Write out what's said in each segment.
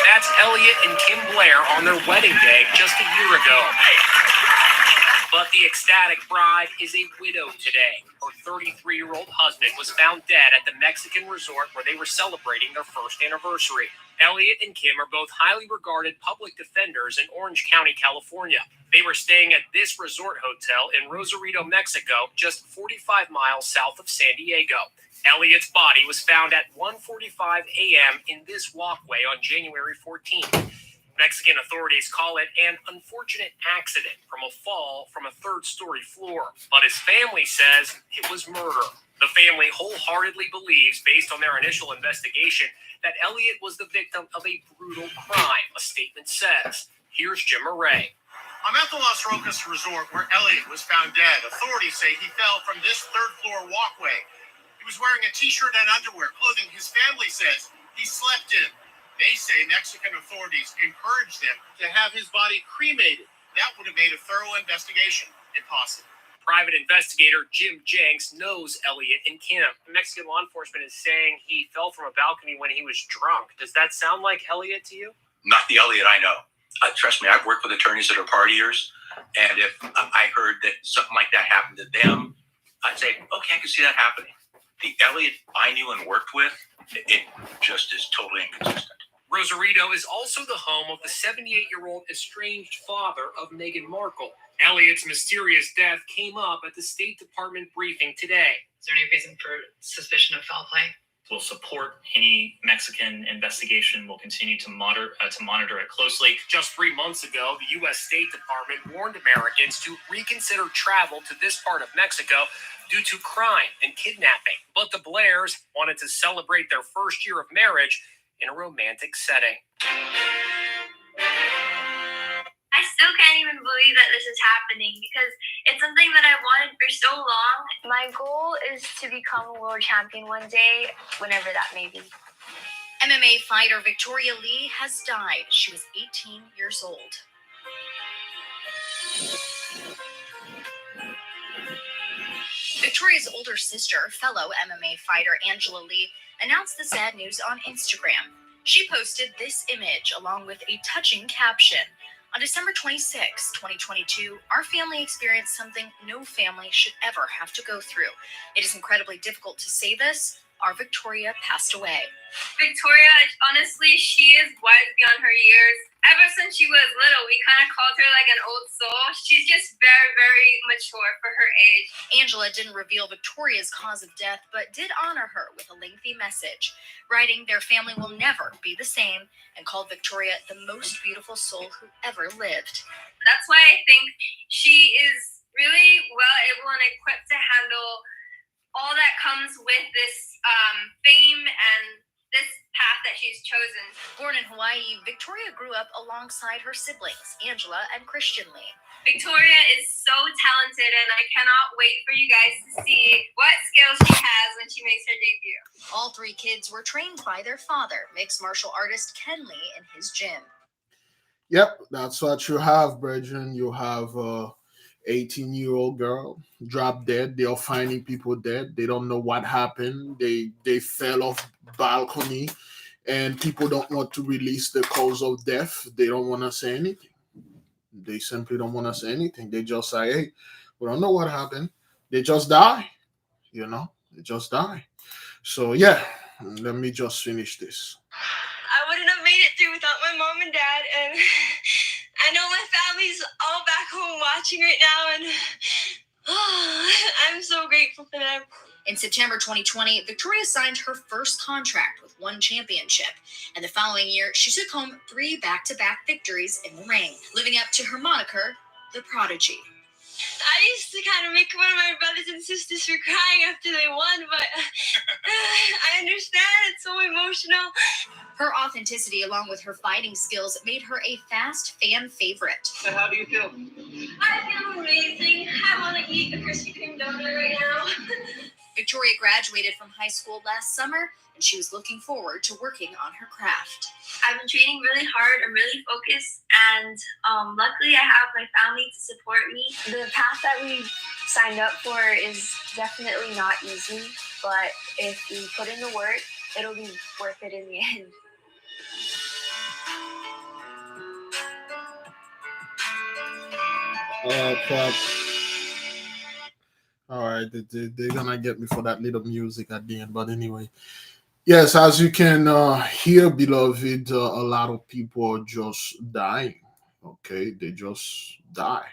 That's Elliot and Kim Blair on their wedding day just a year ago. But the ecstatic bride is a widow today. Her 33-year-old husband was found dead at the Mexican resort where they were celebrating their first anniversary. Elliot and Kim are both highly regarded public defenders in Orange County, California. They were staying at this resort hotel in Rosarito, Mexico, just 45 miles south of San Diego. Elliot's body was found at 1:45 a.m. in this walkway on January 14th. Mexican authorities call it an unfortunate accident from a fall from a third-story floor, but his family says it was murder. The family wholeheartedly believes, based on their initial investigation, that Elliot was the victim of a brutal crime, a statement says. Here's Jim Murray. I'm at the Las Rocas resort where Elliot was found dead. Authorities say he fell from this third-floor walkway. He was wearing a T-shirt and underwear, clothing his family says he slept in. They say Mexican authorities encouraged them to have his body cremated. That would have made a thorough investigation impossible. Private investigator Jim Jenks knows Elliot and Kim. Mexican law enforcement is saying he fell from a balcony when he was drunk. Does that sound like Elliot to you? Not the Elliot I know. Trust me, I've worked with attorneys that are partiers, and if I heard that something like that happened to them, I'd say, okay, I can see that happening. The Elliot I knew and worked with, it just is totally inconsistent. Rosarito is also the home of the 78-year-old estranged father of Meghan Markle. Elliot's mysterious death came up at the State Department briefing today. Is there any reason for suspicion of foul play? We'll support any Mexican investigation. We'll continue to monitor it closely. Just 3 months ago, the U.S. State Department warned Americans to reconsider travel to this part of Mexico due to crime and kidnapping. But the Blairs wanted to celebrate their first year of marriage in a romantic setting. I still can't even believe that this is happening because it's something that I've wanted for so long. My goal is to become a world champion one day, whenever that may be. MMA fighter Victoria Lee has died. She was 18 years old. Victoria's older sister, fellow MMA fighter Angela Lee, announced the sad news on Instagram. She posted this image along with a touching caption. On December 26, 2022, our family experienced something no family should ever have to go through. It is incredibly difficult to say this. Our Victoria passed away. Victoria, honestly, she is wise beyond her years. Ever since she was little, we kind of called her like an old soul. She's just very, very mature for her age. Angela didn't reveal Victoria's cause of death, but did honor her with a lengthy message, writing their family will never be the same, and called Victoria the most beautiful soul who ever lived. That's why I think she is really well able and equipped to handle all that comes with this fame and this path that she's chosen. Born in Hawaii, Victoria grew up alongside her siblings, Angela and Christian Lee. Victoria is so talented, and I cannot wait for you guys to see what skills she has when she makes her debut. All three kids were trained by their father, mixed martial artist Ken Lee, in his gym. Yep, that's what you have, brethren. You have 18-year-old girl dropped dead. They are finding people dead. They don't know what happened. They fell off balcony, and people don't want to release the cause of death. They don't want to say anything. They simply don't want to say anything. They just say, hey, we don't know what happened. They just die. They just die. So yeah, let me just finish this. I wouldn't have made it through without my mom and dad, and I know my family's all back home watching right now, and I'm so grateful for them. In September 2020, Victoria signed her first contract with One Championship, and the following year, she took home 3 back-to-back victories in the ring, living up to her moniker, the Prodigy. I used to kind of make fun of my brothers and sisters for crying after they won, but I understand, it's so emotional. Her authenticity, along with her fighting skills, made her a fast fan favorite. So how do you feel? I feel amazing. I want to eat a Krispy Kreme donut right now. Victoria graduated from high school last summer, and she was looking forward to working on her craft. I've been training really hard and really focused, and luckily I have my family to support me. The path that we signed up for is definitely not easy, but if we put in the work it'll be worth it in the end. Crap. All right, they're gonna get me for that little music at the end, but anyway. Yes, as you can hear, beloved, a lot of people are just dying. Okay, they just die.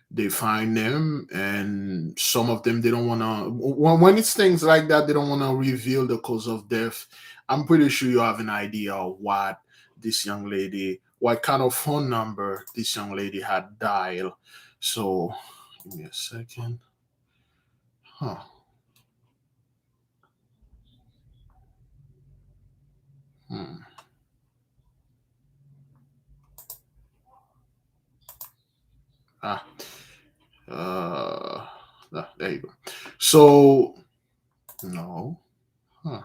They find them, and some of them they don't want to. When it's things like that, they don't want to reveal the cause of death. I'm pretty sure you have an idea of what this young lady, what kind of phone number this young lady had dialed. So, give me a second. Huh. Hmm. Ah. There you go. So, no. Huh.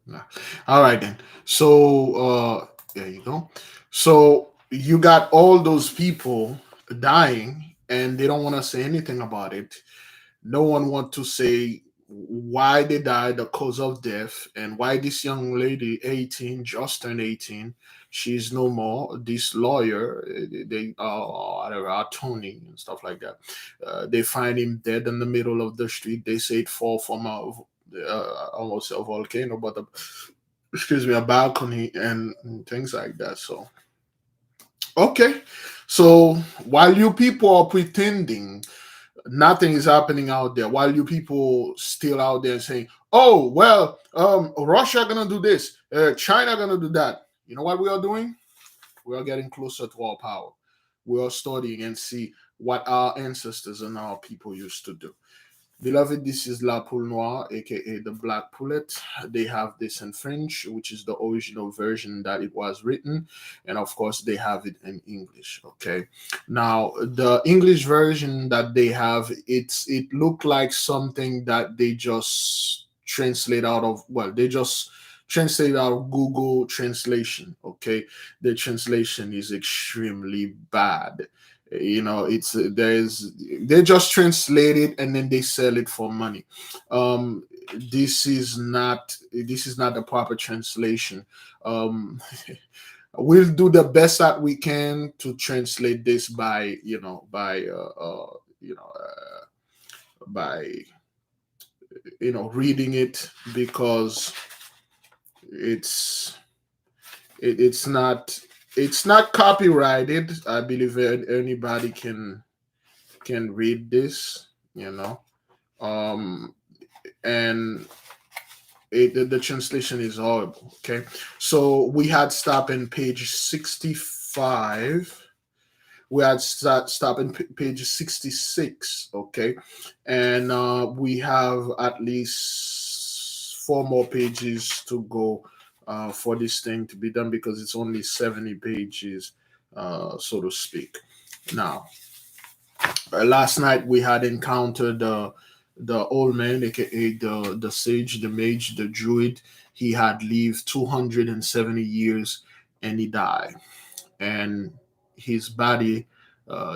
Nah. All right then. So there you go. So you got all those people dying and they don't want to say anything about it. No one want to say why they died, the cause of death, and why this young lady, 18, just turned 18, she's no more. This lawyer, they whatever, attorney and stuff like that. They find him dead in the middle of the street. They say it fall from almost a volcano, but excuse me, a balcony and things like that. So okay, so while you people are pretending nothing is happening out there, while you people still out there saying, "Oh well, Russia gonna do this, China gonna do that," you know what we are doing? We are getting closer to our power. We are studying and see what our ancestors and our people used to do. Beloved, this is La Poule Noire, aka the Black Pullet. They have this in French, which is the original version that it was written, and of course, they have it in English. Okay, now the English version that they have, it looked like something that they just translate out of. Well, they just translate out of Google Translation. Okay, the translation is extremely bad. You know, it's there's they just translate it and then they sell it for money. um this is not the proper translation. um we'll do the best that we can to translate this by by reading it, because it's it's not copyrighted. I believe anybody can read this, and the translation is horrible. Okay, so we had stopped in page 65. We had stop in page 66. Okay, and we have at least 4 more pages to go for this thing to be done, because it's only 70 pages, so to speak. Now, last night we had encountered the old man, aka the sage, the mage, the druid. He had lived 270 years and he died, and his body,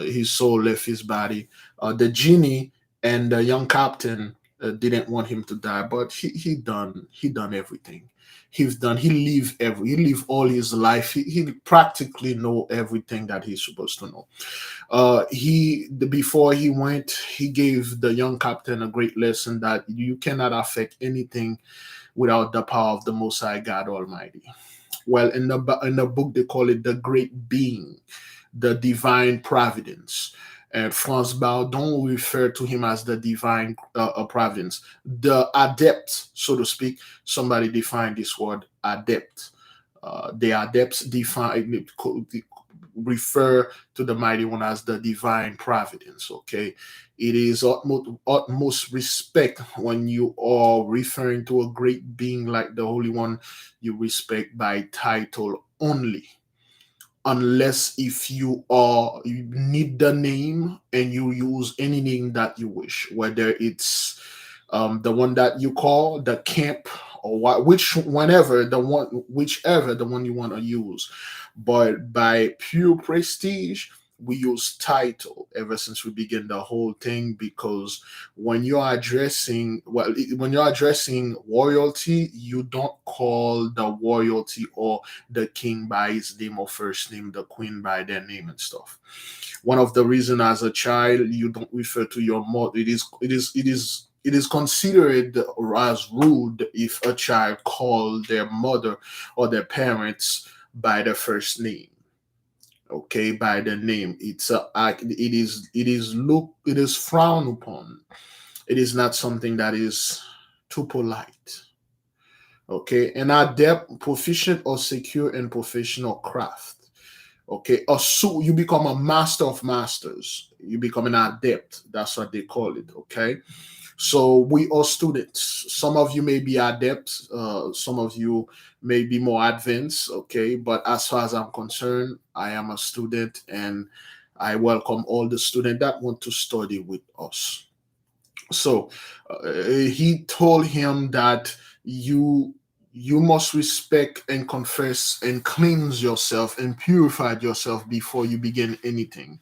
his soul left his body. The genie and the young captain didn't want him to die, but he done everything. He lived all his life. He practically know everything that he's supposed to know. Before he went, he gave the young captain a great lesson that you cannot affect anything without the power of the Most High God Almighty. Well, in the book they call it the Great Being, the Divine Providence. And Franz Baldon referred to him as the divine providence, the adept, so to speak. Somebody defined this word adept. The adepts refer to the mighty one as the divine providence. Okay, it is utmost respect when you are referring to a great being like the Holy One. You respect by title only, unless if you need the name and you use any name that you wish, whether it's the one that you call the camp, or whichever the one you want to use. But by pure prestige, we use title ever since we begin the whole thing, because when you're addressing, when you're addressing royalty, you don't call the royalty or the king by his name or first name, the queen by their name and stuff. One of the reason as a child you don't refer to your mother, it is considered as rude if a child called their mother or their parents by their first name. Okay, by the name, it is frowned upon. It is not something that is too polite. Okay, an adept, proficient or secure in professional craft. Okay, or so you become a master of masters, you become an adept, that's what they call it. Okay, so we are students. Some of you may be adepts, some of you may be more advanced. Okay, but as far as I'm concerned, I am a student, and I welcome all the students that want to study with us. So he told him that you must respect and confess and cleanse yourself and purify yourself before you begin anything.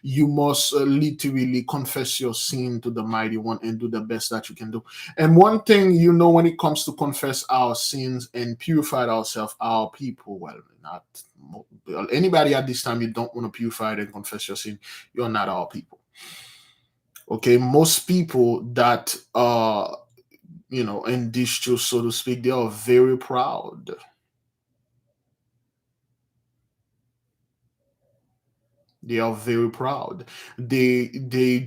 You must literally confess your sin to the mighty one and do the best that you can do. And one thing, when it comes to confess our sins and purify ourselves, our people, well, not anybody at this time, you don't want to purify and confess your sin, you're not our people. Okay, most people that are, in this truth, so to speak, they are very proud. They are very proud. They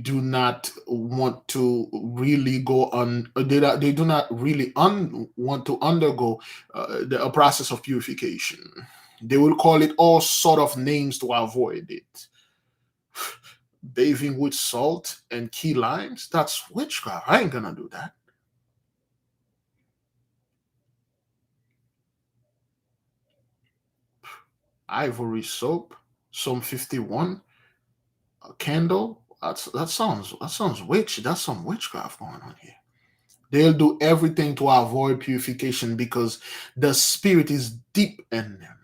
do not want to really go on. They do not really want to undergo a process of purification. They will call it all sort of names to avoid it. Bathing with salt and key limes, that's witchcraft. I ain't gonna do that. Ivory soap, Psalm 51, a candle. That sounds witch. That's some witchcraft going on here. They'll do everything to avoid purification because the spirit is deep in them.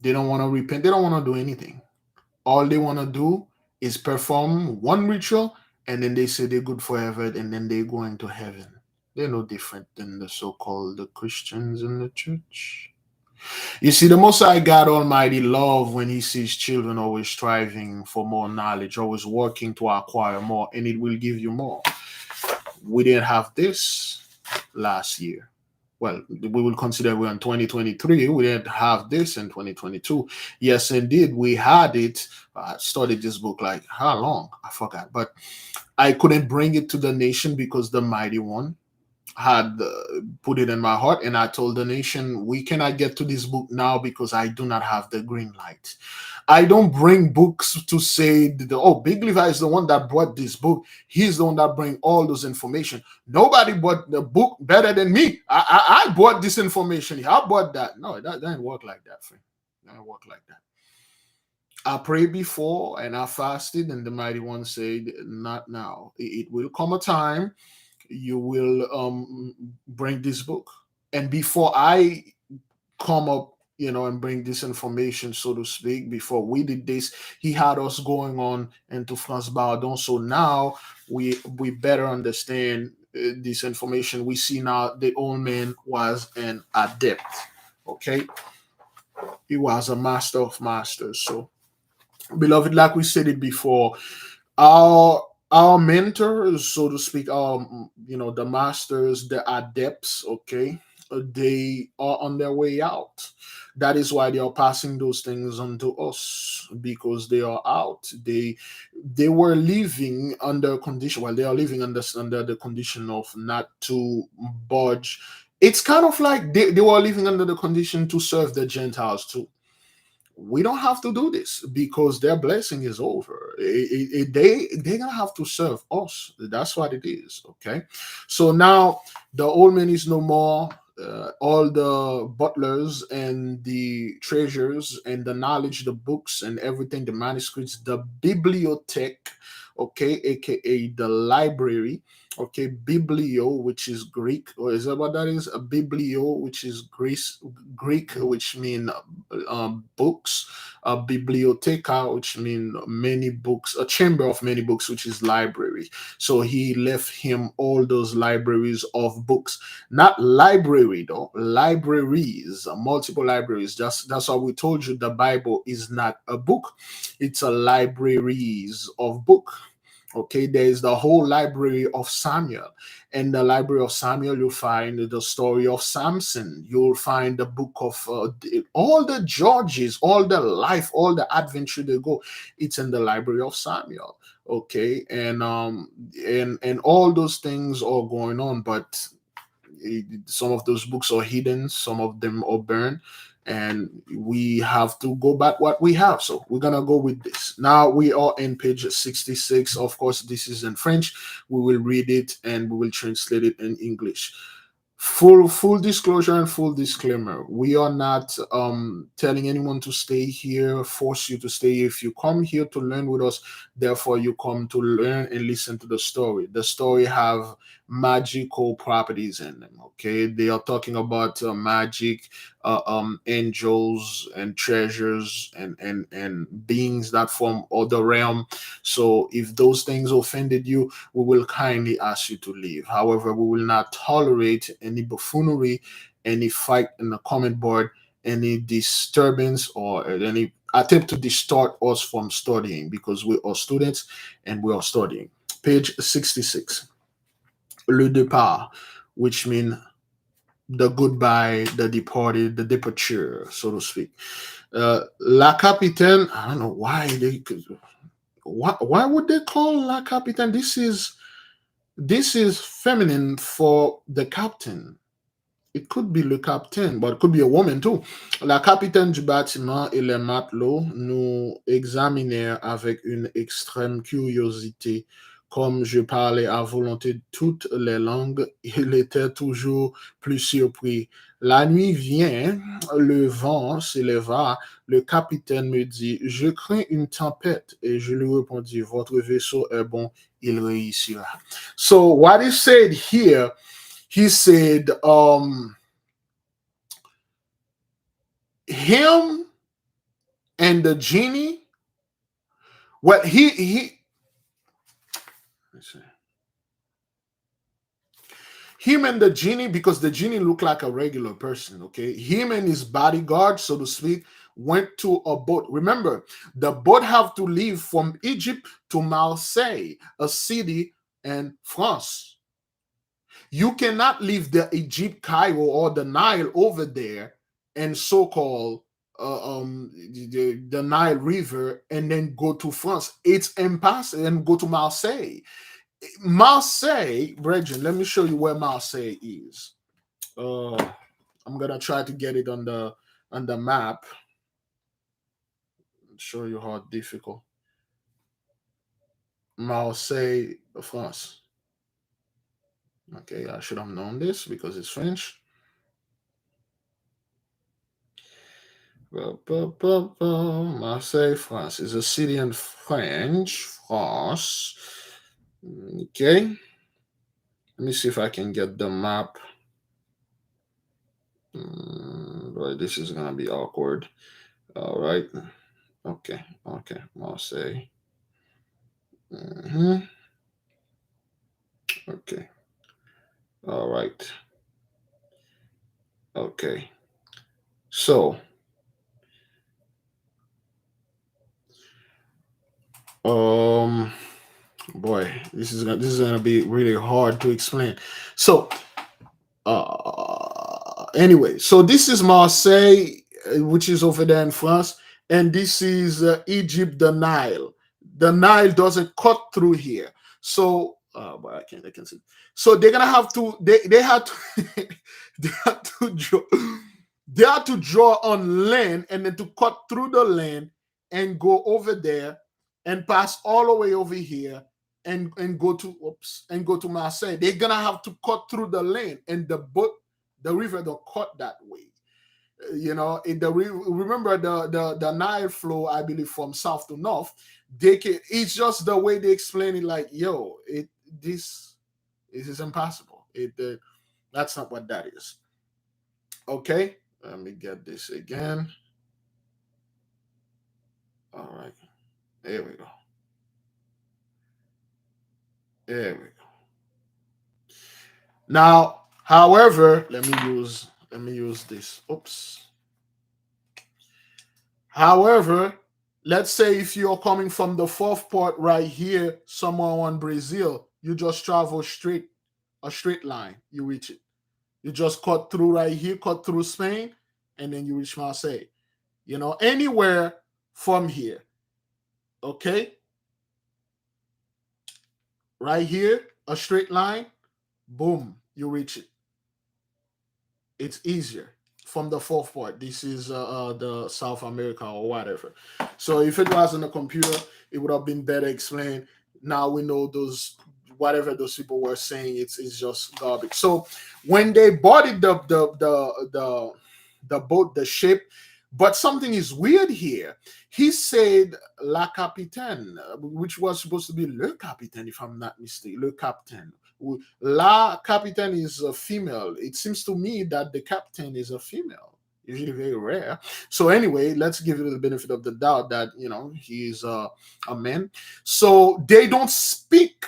They don't want to repent. They don't want to do anything. All they want to do is perform one ritual, and then they say they're good forever, and then they go into heaven. They're no different than the so-called Christians in the church. You see, the Most High God Almighty love when He sees children always striving for more knowledge, always working to acquire more, and it will give you more. We didn't have this last year. Well, we will consider we're in 2023. We didn't have this in 2022. Yes, indeed, we had it. I studied this book like how long? I forgot. But I couldn't bring it to the nation because the Mighty One had put it in my heart, and I told the nation, we cannot get to this book now because I do not have the green light. I don't bring books to say Big Levi is the one that brought this book. He's the one that bring all those information. Nobody bought the book better than me. I bought this information. I bought that. No, that doesn't work like that, friend. It doesn't work like that. I prayed before and I fasted, and the Mighty One said, not now. It will come a time you will bring this book. And before I come up, and bring this information, so to speak, before we did this, he had us going on into France Baudon. So now we better understand this information. We see now the old man was an adept. Okay, he was a master of masters. So, beloved, like we said it before, our mentors, so to speak, the masters, the adepts, okay, they are on their way out. That is why they are passing those things on to us, because they are out. They were living under condition. Well, they are living under the condition of not to budge. It's kind of like they were living under the condition to serve the Gentiles too. We don't have to do this because their blessing is over. They're gonna have to serve us. That's what it is. Okay, so now the old man is no more. All the butlers and the treasures and the knowledge, the books and everything, the manuscripts, the bibliothèque, okay, aka the library, Okay, biblio, which is Greek, or is that what that is? A biblio, which is Greek, which mean books. A biblioteca, which mean many books. A chamber of many books, which is library. So he left him all those libraries of books, not library though, libraries, multiple libraries. That's why we told you the Bible is not a book; it's a libraries of book. Okay, there is the whole library of Samuel. In the library of Samuel, you'll find the story of Samson. You'll find the book of all the Judges, all the life, all the adventure they go. It's in the library of Samuel. Okay, and all those things are going on, but some of those books are hidden, some of them are burned, and we have to go back what we have. So we're gonna go with this. Now we are in page 66. Of course, this is in French. We will read it and we will translate it in English. Full disclosure and full disclaimer, we are not telling anyone to stay here, force you to stay. If you come here to learn with us, therefore you come to learn and listen to the story have magical properties in them. Okay, they are talking about magic, angels and treasures and beings that from other realm. So if those things offended you, we will kindly ask you to leave. However, we will not tolerate any buffoonery, any fight in the comment board, any disturbance, or any attempt to distort us from studying, because we are students and we are studying. Page 66. Le départ, which means the goodbye, the departed, the departure, so to speak. La Capitaine, I don't know why they could. Why would they call La Capitaine? This is feminine for the captain. It could be le capitaine, but it could be a woman too. La capitaine du bâtiment et les matelots nous examinèrent avec une extrême curiosité. Comme je parlais à volonté toutes les langues, il était toujours plus surpris. La nuit vient, le vent s'éleva, le capitaine me dit, je crains une tempête, et je lui répondis, votre vaisseau est bon, il réussira. So what he said here, he said, him and the genie, what he let's see. Him and the genie, because the genie looked like a regular person, okay? Him and his bodyguard, so to speak, went to a boat. Remember, the boat have to leave from Egypt to Marseille, a city in France. You cannot leave the Egypt, Cairo, or the Nile over there and so-called the Nile River and then go to France. It's impossible. And go to Marseille. Marseille, Brethren, let me show you where Marseille is. I'm gonna try to get it on the map. Show you how difficult. Marseille, France. Okay, I should have known this because it's French. Marseille, France is a city in France. Okay. Let me see if I can get the map. Right, this is gonna be awkward. All right. Okay. Marseille. Okay. All right. Okay. So, boy, this is gonna be really hard to explain. So, anyway, so this is Marseille, which is over there in France, and this is Egypt, the Nile. The Nile doesn't cut through here, so but I can see. So they're gonna have to they have to they have to draw on land and then to cut through the land and go over there and pass all the way over here and go to Marseille. They're gonna have to cut through the land, and the river don't cut that way. You know, remember the Nile flow, I believe, from south to north. It's just the way they explain it. Like, yo, It is impossible. That's not what that is. Okay, let me get this again. All right, there we go. There we go. Now, however, let me use this. Oops. However, let's say if you're coming from the fourth port right here, somewhere in Brazil, you just travel a straight line, you reach it. You just cut through right here, cut through Spain, and then you reach Marseille. You know, anywhere from here. Okay? Right here, a straight line, boom, you reach it. It's easier from the fourth part. This is the South America or whatever. So if it was on a computer, it would have been better explained. Now we know those whatever those people were saying. It's just garbage. So when they boarded the boat, the ship, but something is weird here. He said La Capitaine, which was supposed to be Le Capitaine, if I'm not mistaken. Le Capitaine. La Capitaine is a female. It seems to me that the captain is a female. Usually very rare. So anyway, let's give it the benefit of the doubt that, you know, he is a man. So they don't speak.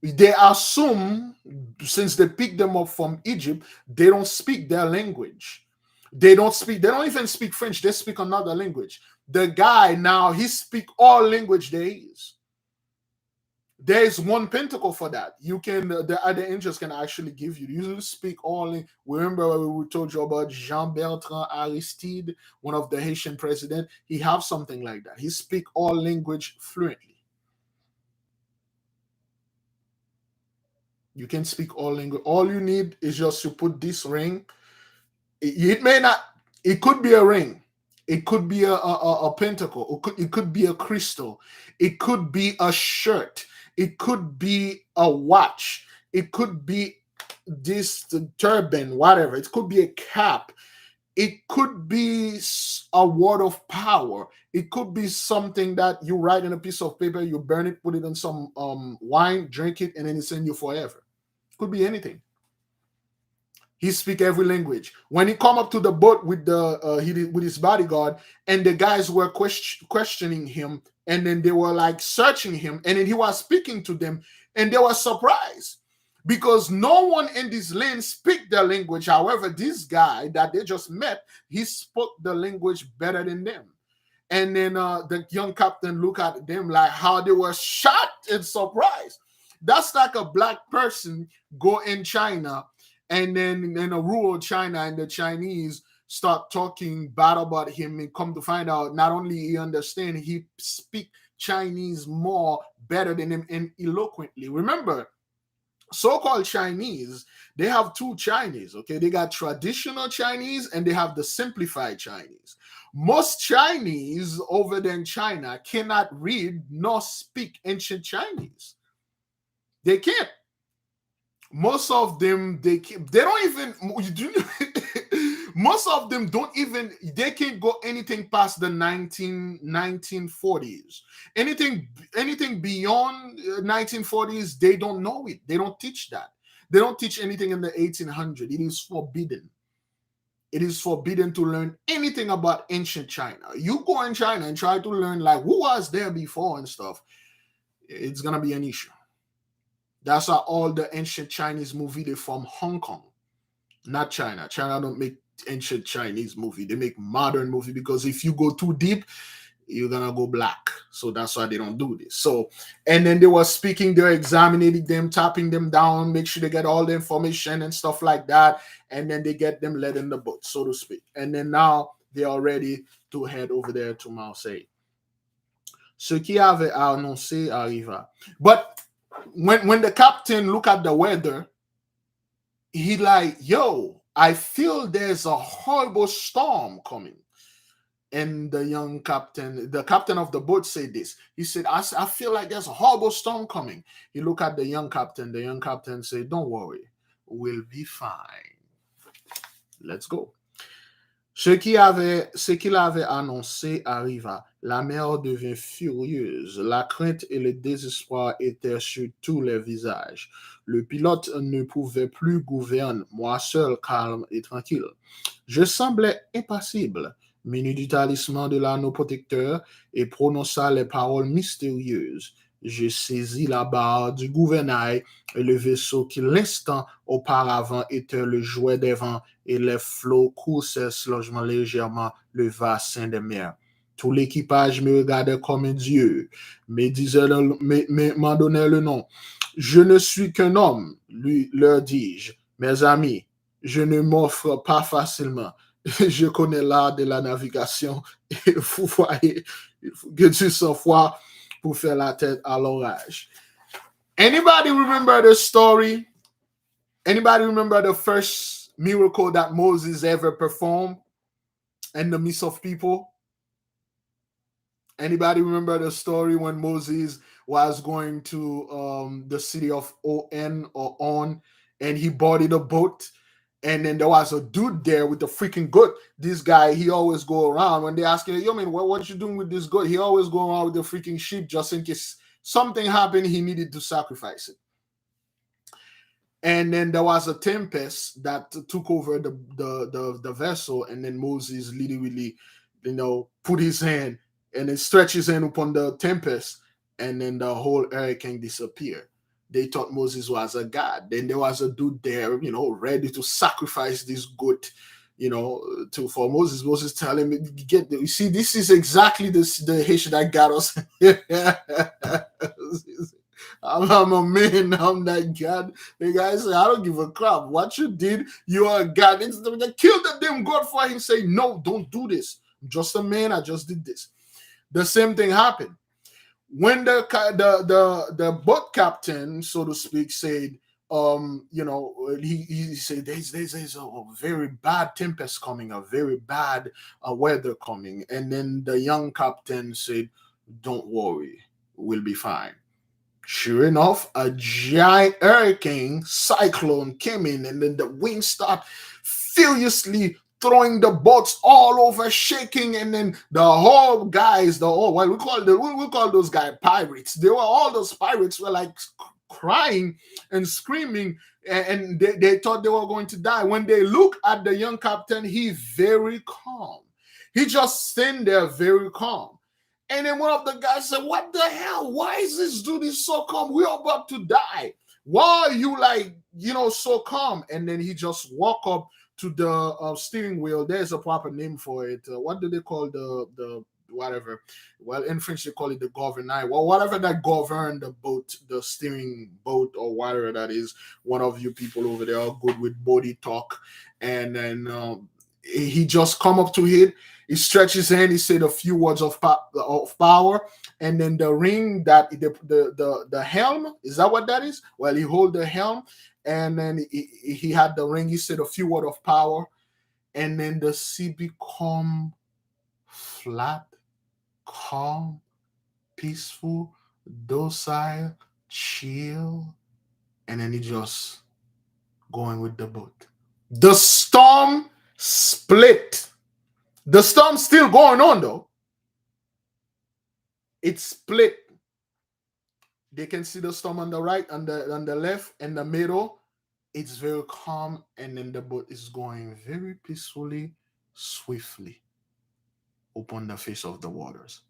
They assume, since they picked them up from Egypt, they don't speak their language. They don't even speak French. They speak another language. The guy now, he speak all language there is. There is one pentacle for that. You can, the other angels can actually give you. You speak all. Remember we told you about Jean-Bertrand Aristide, one of the Haitian president. He have something like that. He speak all language fluently. You can speak all language. All you need is just to put this ring. It may not. It could be a ring. It could be a pentacle. It could be a crystal. It could be a shirt. It could be a watch. It could be this turban, whatever. It could be a cap. It could be a word of power. It could be something that you write in a piece of paper, you burn it, put it in some wine, drink it, and then it's in you forever. It could be anything. He speak every language. When he come up to the boat with with his bodyguard, and the guys were questioning him, and then they were like searching him, and then he was speaking to them, and they were surprised because no one in this land speak their language. However, this guy that they just met, he spoke the language better than them. And then the young captain looked at them like how they were shocked and surprised. That's like a black person go in China, and then in a rural China, and the Chinese start talking bad about him, and come to find out not only he understand, he speak Chinese more better than him and eloquently. Remember, so-called Chinese, they have two Chinese, okay? They got traditional Chinese and they have the simplified Chinese. Most Chinese over there in China cannot read nor speak ancient Chinese. They can't. Most of them, they don't even, most of them don't even, they can't go anything past the 1940s. Anything beyond 1940s, they don't know it. They don't teach that. They don't teach anything in the 1800s. It is forbidden. It is forbidden to learn anything about ancient China. You go in China and try to learn like who was there before and stuff, it's going to be an issue. That's why all the ancient Chinese movie, they're from Hong Kong, not China. China don't make ancient Chinese movie. They make modern movie because if you go too deep, you're going to go black. So that's why they don't do this. So, and then they were speaking, they're examining them, tapping them down, make sure they get all the information and stuff like that. And then they get them led in the boat, so to speak. And then now they are ready to head over there to Marseille. Ce qui avait annoncé arriva. But when the captain look at the weather, he like, yo, I feel there's a horrible storm coming. And the captain of the boat said this. He said, I feel like there's a horrible storm coming. He looked at the young captain. The young captain said, don't worry, we'll be fine. Let's go. Ce qu'il avait annoncé arriva. La mer devint furieuse. La crainte et le désespoir étaient sur tous les visages. Le pilote ne pouvait plus gouverner, moi seul, calme et tranquille. Je semblais impassible, muni du talisman de l'anneau protecteur, et prononça les paroles mystérieuses. Je saisis la barre du gouvernail et le vaisseau qui l'instant auparavant était le jouet des vents et les flots coursaient slogement légèrement le bassin des mers. Tout l'équipage me regardait comme un dieu, m'en donnait le nom. Je ne suis qu'un homme, leur dis-je. Mes amis, je ne m'offre pas facilement. Je connais l'art de la navigation et vous voyez, il faut que tu sois froid pour faire la tête à l'orage. Anybody remember the story? Anybody remember the first miracle that Moses ever performed in the midst of people? Anybody remember the story when Moses was going to the city of On, and he boarded a boat, and then there was a dude there with a freaking goat. This guy, he always go around when they ask him, yo man, what you doing with this goat? He always go around with the freaking sheep just in case something happened, he needed to sacrifice it. And then there was a tempest that took over the vessel, and then Moses literally, put his hand and then stretched his hand upon the tempest, and then the whole hurricane disappeared. They thought Moses was a god. Then there was a dude there, ready to sacrifice this goat, for Moses. Moses telling him, you see, this is exactly the Haitian that got us. I'm a man, I'm that God. The guy said, I don't give a crap. What you did, you are a God. They killed the damn God for him. Say, no, don't do this. I'm just a man, I just did this. The same thing happened. When the boat captain, so to speak, said, he said, there's a very bad tempest coming, a very bad weather coming. And then the young captain said, don't worry, we'll be fine. Sure enough, a giant hurricane cyclone came in, and then the wind started furiously throwing the boats all over, shaking, and then the whole guys, we call those guys pirates. They were all those pirates were like crying and screaming, and they thought they were going to die. When they look at the young captain, he's very calm. He just stand there very calm. And then one of the guys said, what the hell? Why is this dude so calm? We're about to die. Why are you so calm? And then he just walk up to the steering wheel. There's a proper name for it. What do they call the whatever? Well, in French, they call it the gouvernail. Well, whatever that govern the boat, the steering boat or whatever that is. One of you people over there are good with body talk. And then he just come up to it. He stretched his hand. He said a few words of power, and then the ring that the helm, is that what that is? Well, he hold the helm, and then he had the ring. He said a few words of power, and then the sea become flat, calm, peaceful, docile, chill, and then he just going with the boat. The storm split. The storm's still going on, though. It's split. They can see the storm on the right, on the left, and the middle. It's very calm, and then the boat is going very peacefully, swiftly upon the face of the waters.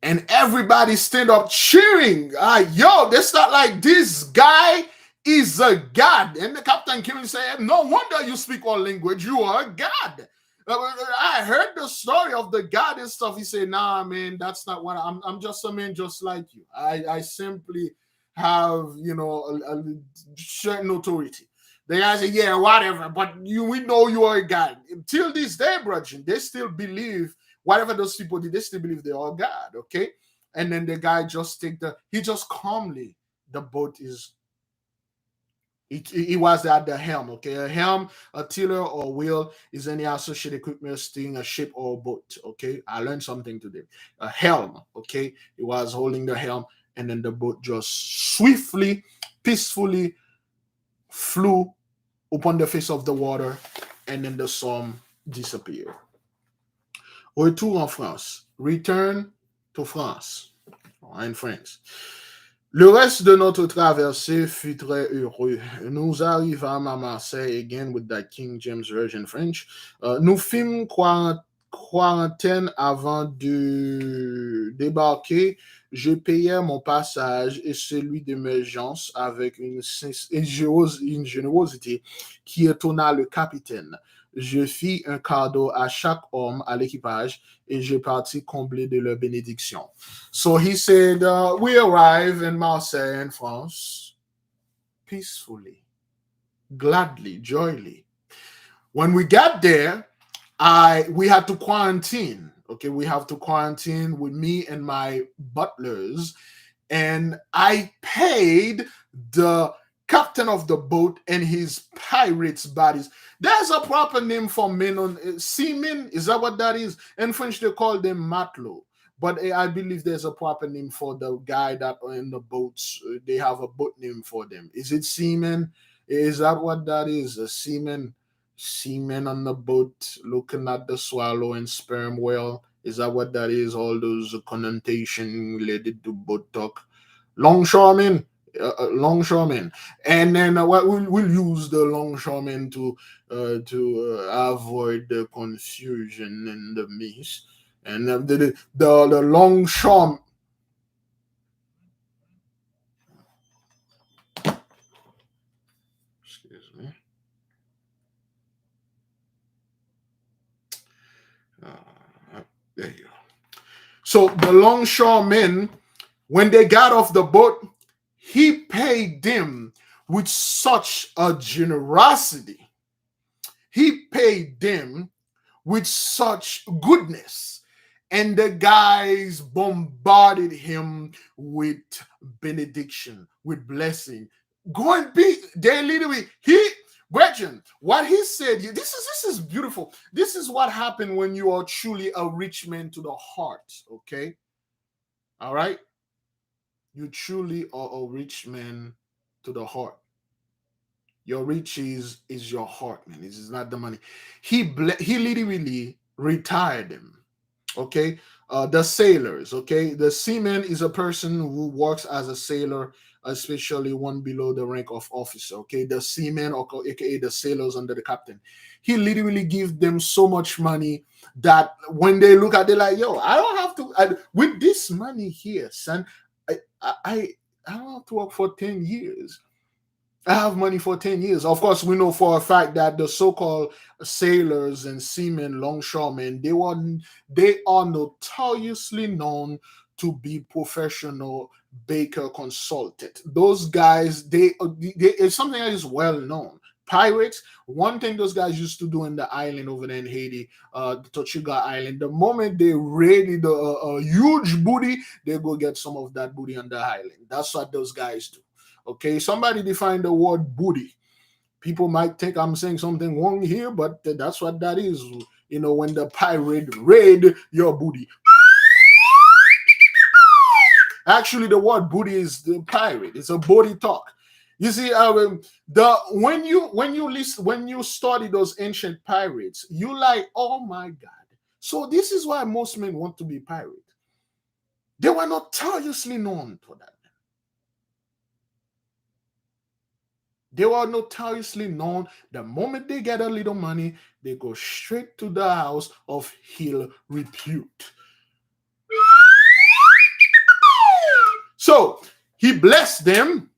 And everybody stand up cheering. They start like, this guy is a god. And the captain came and said, no wonder you speak all language. You are a god. I heard the story of the God and stuff. He said, nah, man, that's not what I'm just a man just like you. I simply have, a certain authority. The guy said, yeah, whatever, but we know you are a God. Till this day, brethren, they still believe, whatever those people did, they still believe they are God, okay? And then the guy just he just calmly, the boat is, he was at the helm, okay? A helm, a tiller, or wheel is any associated equipment steering a ship or a boat, okay? I learned something today. A helm, okay? He was holding the helm, and then the boat just swiftly, peacefully flew upon the face of the water, and then the storm disappeared. Retour en France. Return to France. En France. Le reste de notre traversée fut très heureux. Nous arrivâmes à Marseille, again with that King James Version French. Nous fîmes quarantaine avant de débarquer. Je payai mon passage et celui de mes gens avec une générosité qui étonna le capitaine. Je fis un cadeau à chaque homme à l'équipage et je partis comblé de leur bénédiction. So he said, we arrive in Marseille in France peacefully, gladly, joyfully. When we got there, we had to quarantine. Okay, we have to quarantine with me and my butlers, and I paid the captain of the boat and his pirates' bodies. There's a proper name for men on seamen. Is that what that is? In French, they call them matelot. But I believe there's a proper name for the guy that are in the boats. They have a boat name for them. Is it seaman? Is that what that is? A seaman? Seamen on the boat looking at the swallow and sperm whale. Is that what that is? All those connotation related to boat talk. Longshoremen. Longshoremen, and then we'll use the longshoremen to avoid the confusion and the mess. And the longshore. Excuse me. There you go. So the longshoremen, when they got off the boat, he paid them with such a generosity. He paid them with such goodness. And the guys bombarded him with benediction, with blessing. Go and be, they literally, Gretchen, what he said, this is beautiful. This is what happened when you are truly a rich man to the heart, okay? All right? You truly are a rich man to the heart. Your riches is your heart, man. This is not the money. He literally retired them. Okay, the sailors. Okay, the seaman is a person who works as a sailor, especially one below the rank of officer. Okay, the seaman, or aka the sailors under the captain. He literally gives them so much money that when they look at it, they're like, "Yo, I don't have to with this money here, son. I don't have to work for 10 years. I have money for 10 years." Of course, we know for a fact that the so-called sailors and seamen, longshoremen, they are notoriously known to be professional baker consultant. Those guys, it's something that is well known. Pirates, one thing those guys used to do in the island over there in Haiti, the Tortuga Island, the moment they raided a huge booty, they go get some of that booty on the island. That's what those guys do. Okay, somebody define the word booty. People might think I'm saying something wrong here, but that's what that is. You know, when the pirate raid your booty. Actually, the word booty is the pirate. It's a booty talk. You see, when you study those ancient pirates, you like, oh my God. So this is why most men want to be pirates. They were notoriously known for that. They were notoriously known. The moment they get a little money, they go straight to the house of ill repute. So he blessed them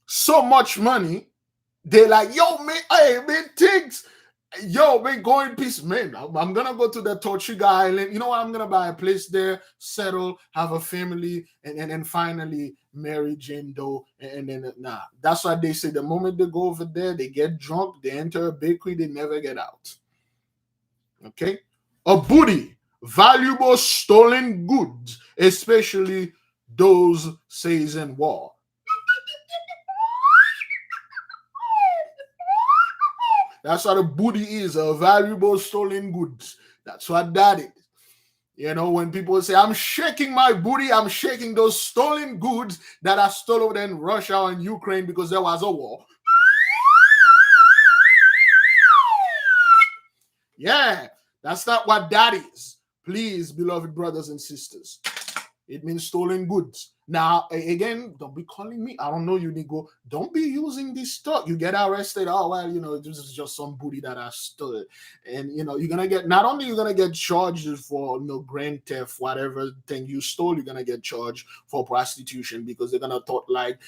so much money. They're like, yo, man, hey, man, things. Yo, man, go in peace, man. I'm going to go to the Tortuga Island. You know what? I'm going to buy a place there, settle, have a family, and finally marry Jane Doe. And then, that's why they say the moment they go over there, they get drunk, they enter a bakery, they never get out. Okay? A booty, valuable stolen goods, especially those says in war. That's what a booty is, a valuable stolen goods. That's what that is. You know, when people say, I'm shaking my booty, I'm shaking those stolen goods that are stolen in Russia and Ukraine because there was a war. Yeah, that's not what that is. Please, beloved brothers and sisters. It means stolen goods. Now, again, don't be calling me. I don't know you, Nico. Don't be using this stuff. You get arrested. Oh, well, this is just some booty that I stole. And, you're going to get, not only you're going to get charged for, grand theft, whatever thing you stole, you're going to get charged for prostitution because they're going to thought like,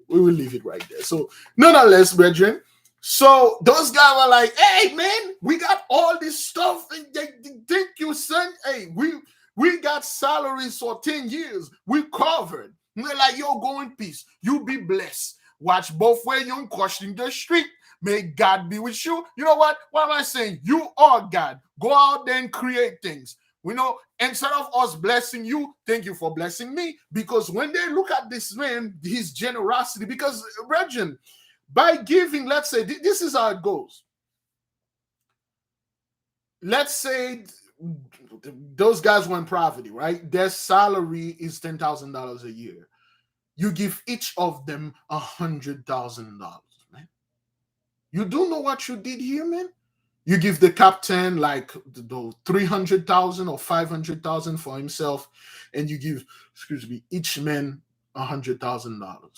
we will leave it right there. So, nonetheless, brethren, so those guys were like, hey, man, we got all this stuff. And they think you son. Hey, we got salaries for 10 years. We covered. And they're like, yo, go in peace. You be blessed. Watch both ways. You crossing the street. May God be with you. You know what? What am I saying? You are God. Go out there and create things. Instead of us blessing you, thank you for blessing me. Because when they look at this man, his generosity, because, brethren, by giving, let's say, this is how it goes. Let's say those guys were in poverty, right? Their salary is $10,000 a year. You give each of them $100,000, man. You do know what you did here, man? You give the captain like the 300,000 or 500,000 for himself, and you give, each man $100,000.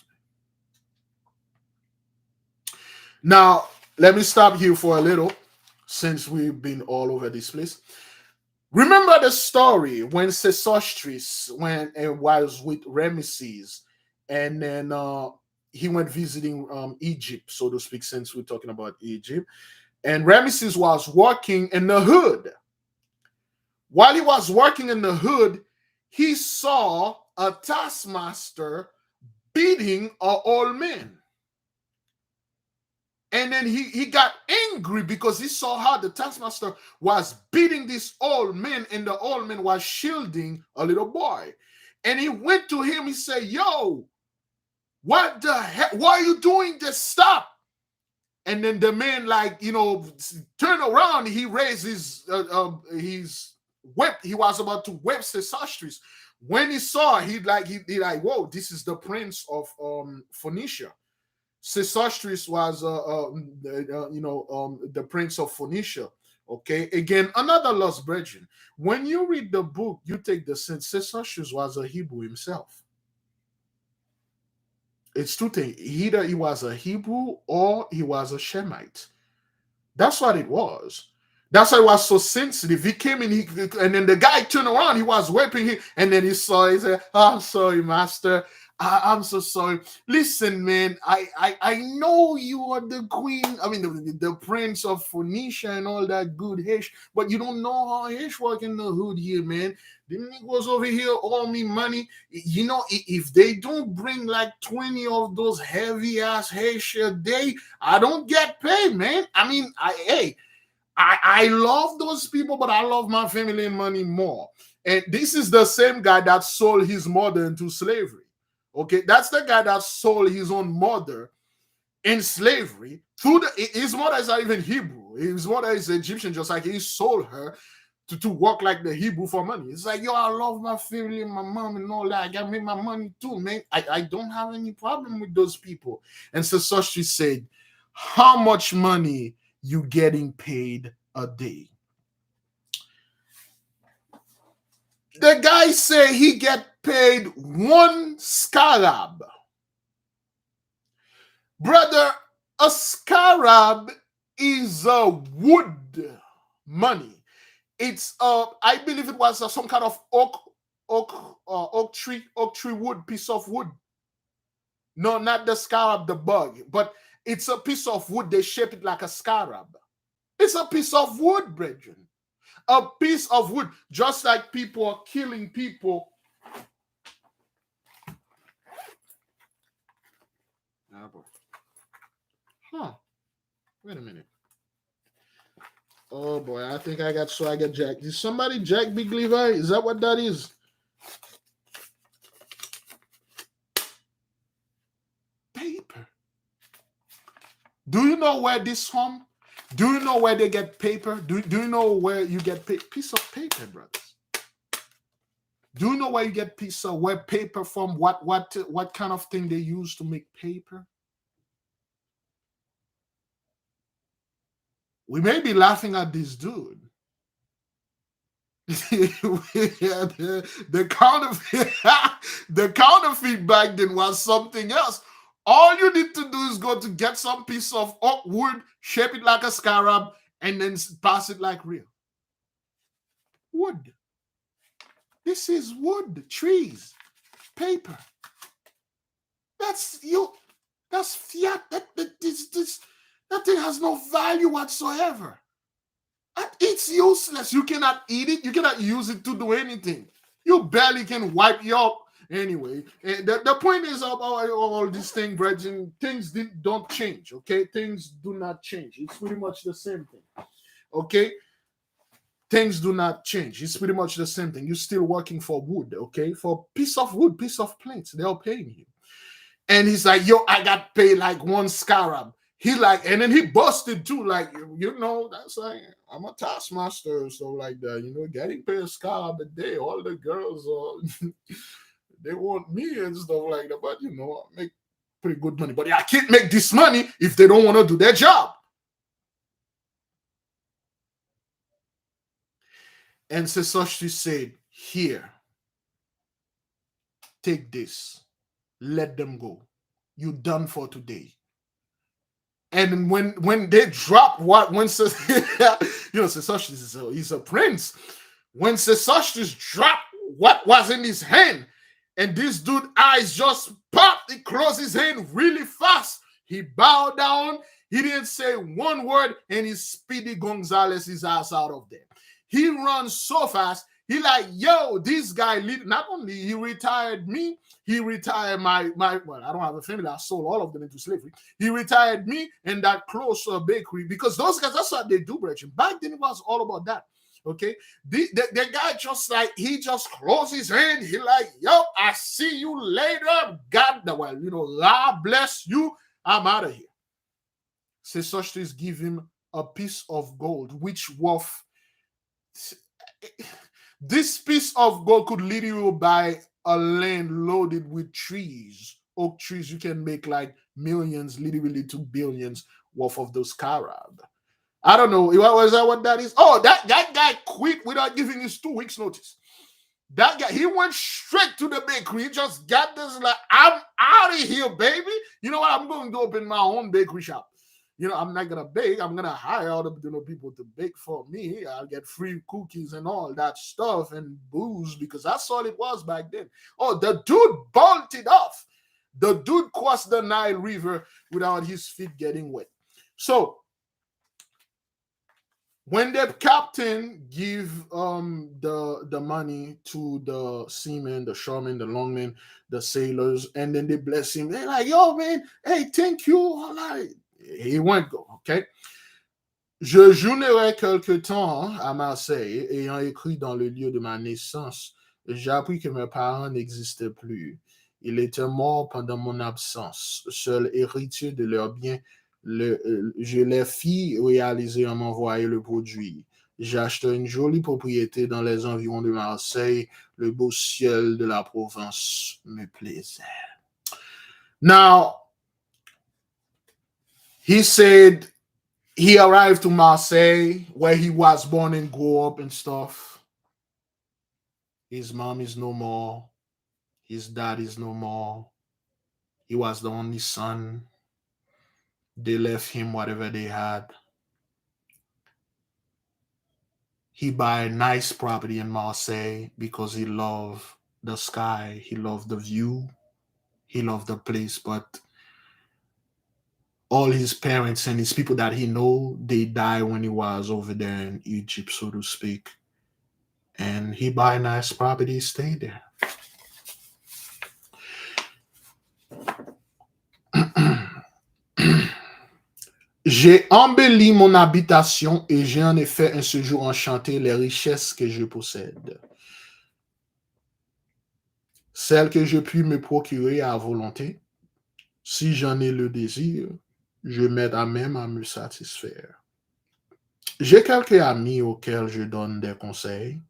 Now, let me stop here for a little, since we've been all over this place. Remember the story when Sesostris, when it was with Ramesses, and then he went visiting Egypt, so to speak, since we're talking about Egypt. And Ramesses was working in the hood. While he was working in the hood, he saw a taskmaster beating an old man. And then he got angry because he saw how the taskmaster was beating this old man, and the old man was shielding a little boy. And he went to him, he said, yo, what the heck? Why are you doing this? Stop. And then the man, turned around, he raised his whip. He was about to whip Sesostris. When he saw, he whoa, this is the prince of Phoenicia. Sesostris was, the prince of Phoenicia. Okay, again, another lost brethren. When you read the book, you take the sense Sesostris was a Hebrew himself. It's two things. Either he was a Hebrew or he was a Shemite. That's what it was. That's why he was so sensitive. He came in, and then the guy turned around. He was whipping him, and then he said, oh, I'm sorry, master. I'm so sorry. Listen, man, I know you are the queen, the prince of Phoenicia and all that good Hish, but you don't know how Hish work in the hood here, man. The niggas over here owe me money. If they don't bring like 20 of those heavy ass Hish a day, I don't get paid, man. I love those people, but I love my family and money more. And this is the same guy that sold his mother into slavery. Okay, that's the guy that sold his own mother in slavery. His mother is not even Hebrew. His mother is Egyptian, just like he sold her to work like the Hebrew for money. It's like, yo, I love my family and my mom and all that. I got to make my money too, man. I don't have any problem with those people. And so she said, how much money you getting paid a day? The guy said he get paid 1 scarab. Brother, a scarab is a wood money. It's I believe it was some kind of oak tree wood, piece of wood. No, not the scarab, the bug, but it's a piece of wood. They shape it like a scarab. It's a piece of wood, brethren. A piece of wood, just like people are killing people. Wait a minute. Oh boy, I think I got Swagger Jack. Did somebody Jack Big Levi? Is that what that is? Paper. Do you know where this from? Do you know where they get paper? Do you know where you get piece of paper, brothers? Do you know where you get where paper from? What kind of thing they use to make paper? We may be laughing at this dude, the counterfeit, the counterfeit back then was something else. All you need to do is go to get some piece of oak wood, shape it like a scarab, and then pass it like real wood. This is wood, trees, paper. That's you. That's fiat. That thing has no value whatsoever. It's useless. You cannot eat it. You cannot use it to do anything. You barely can wipe your anyway. The point is about all this thing, brethren. Things don't change. Okay, things do not change. It's pretty much the same thing. Okay, things do not change. It's pretty much the same thing. You're still working for wood. Okay, for piece of wood, piece of plates. They're paying you. And he's like, yo, I got paid like one scarab. He like, and then he busted too, like, that's like, I'm a taskmaster, so like that, getting paid a scarab a day. All the girls, they want me and stuff like that. But I make pretty good money. But I can't make this money if they don't want to do their job. And Sesostris said, here, take this, let them go. You done for today. And when they drop when Sesostris he's a prince. When Sesostris dropped what was in his hand, and this dude's eyes just popped, he closed his hand really fast. He bowed down, he didn't say one word, and he Speedy Gonzalez his ass out of there. He runs so fast. He like, yo, this guy, not only he retired me, he retired my well, I don't have a family. I sold all of them into slavery. He retired me and that close bakery, because those guys, that's what they do, Brethren. Back then, it was all about that. Okay, the guy just like, he just closed his hand. He like, yo, I see you later. God, God bless you. I'm out of here. Sesostris give him a piece of gold, which worth. This piece of gold could lead you buy a land loaded with trees, oak trees. You can make like millions, literally to billions worth of those scarab. I don't know. Was that what that is? Oh, that guy quit without giving his 2 weeks notice. That guy, he went straight to the bakery. He just got this like, I'm out of here, baby. You know what? I'm going to open my own bakery shop. I'm not gonna bake. I'm gonna hire all the people to bake for me. I'll get free cookies and all that stuff and booze, because that's all it was back then. Oh, the dude bolted off. The dude crossed the Nile River without his feet getting wet. So when the captain give the money to the seamen, the shoremen, the longmen, the sailors, and then they bless him, they're like, yo, man, hey, thank you. All right. He went go, okay? Je journerai quelque temps à Marseille, ayant écrit dans le lieu de ma naissance. J'ai appris que mes parents n'existaient plus. Ils étaient morts pendant mon absence. Seul héritier de leurs biens, je les fis réaliser en m'envoyant le produit. J'ai acheté une jolie propriété dans les environs de Marseille. Le beau ciel de la province me plaisait. Now, he said he arrived to Marseille, where he was born and grew up and stuff. His mom is no more. His dad is no more. He was the only son. They left him whatever they had. He bought a nice property in Marseille because he loved the sky. He loved the view. He loved the place, but all his parents and his people that he know, they died when he was over there in Egypt, so to speak. And he bought a nice property, stayed there. J'ai embelli mon habitation et j'ai en effet un séjour enchanté les richesses que je possède. Celles que je puis me procurer à volonté, si j'en ai le désir, je m'aide à même à me satisfaire. J'ai quelques amis auxquels je donne des conseils,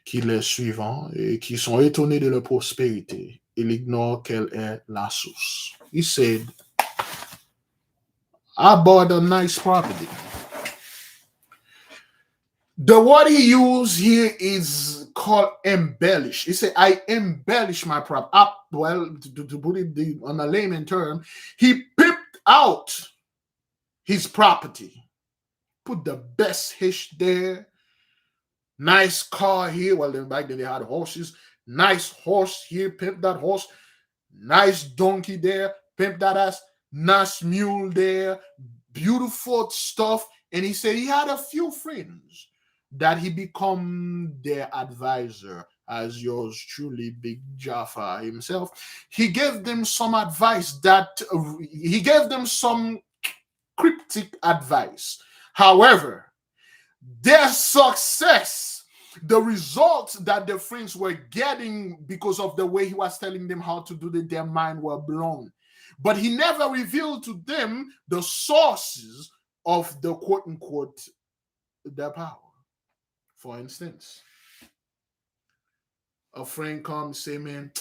qui les suivent et qui sont étonnés de leur prospérité. Ils ignorent quelle est la source. He said, I bought a nice property. The word he used here is called embellish. He said, I embellish my prop. Up, well, to put it on a layman term, he pimped out his property. Put the best hitch there. Nice car here. Well, then back then they had horses. Nice horse here. Pimp that horse. Nice donkey there. Pimp that ass. Nice mule there. Beautiful stuff. And he said he had a few friends that he become their advisor, as yours truly, Big Jaffa himself. He gave them some advice he gave them some cryptic advice. However, their success, the results that the friends were getting because of the way he was telling them how to do it, their mind were blown. But he never revealed to them the sources of the quote-unquote their power. For instance, a friend comes say, man,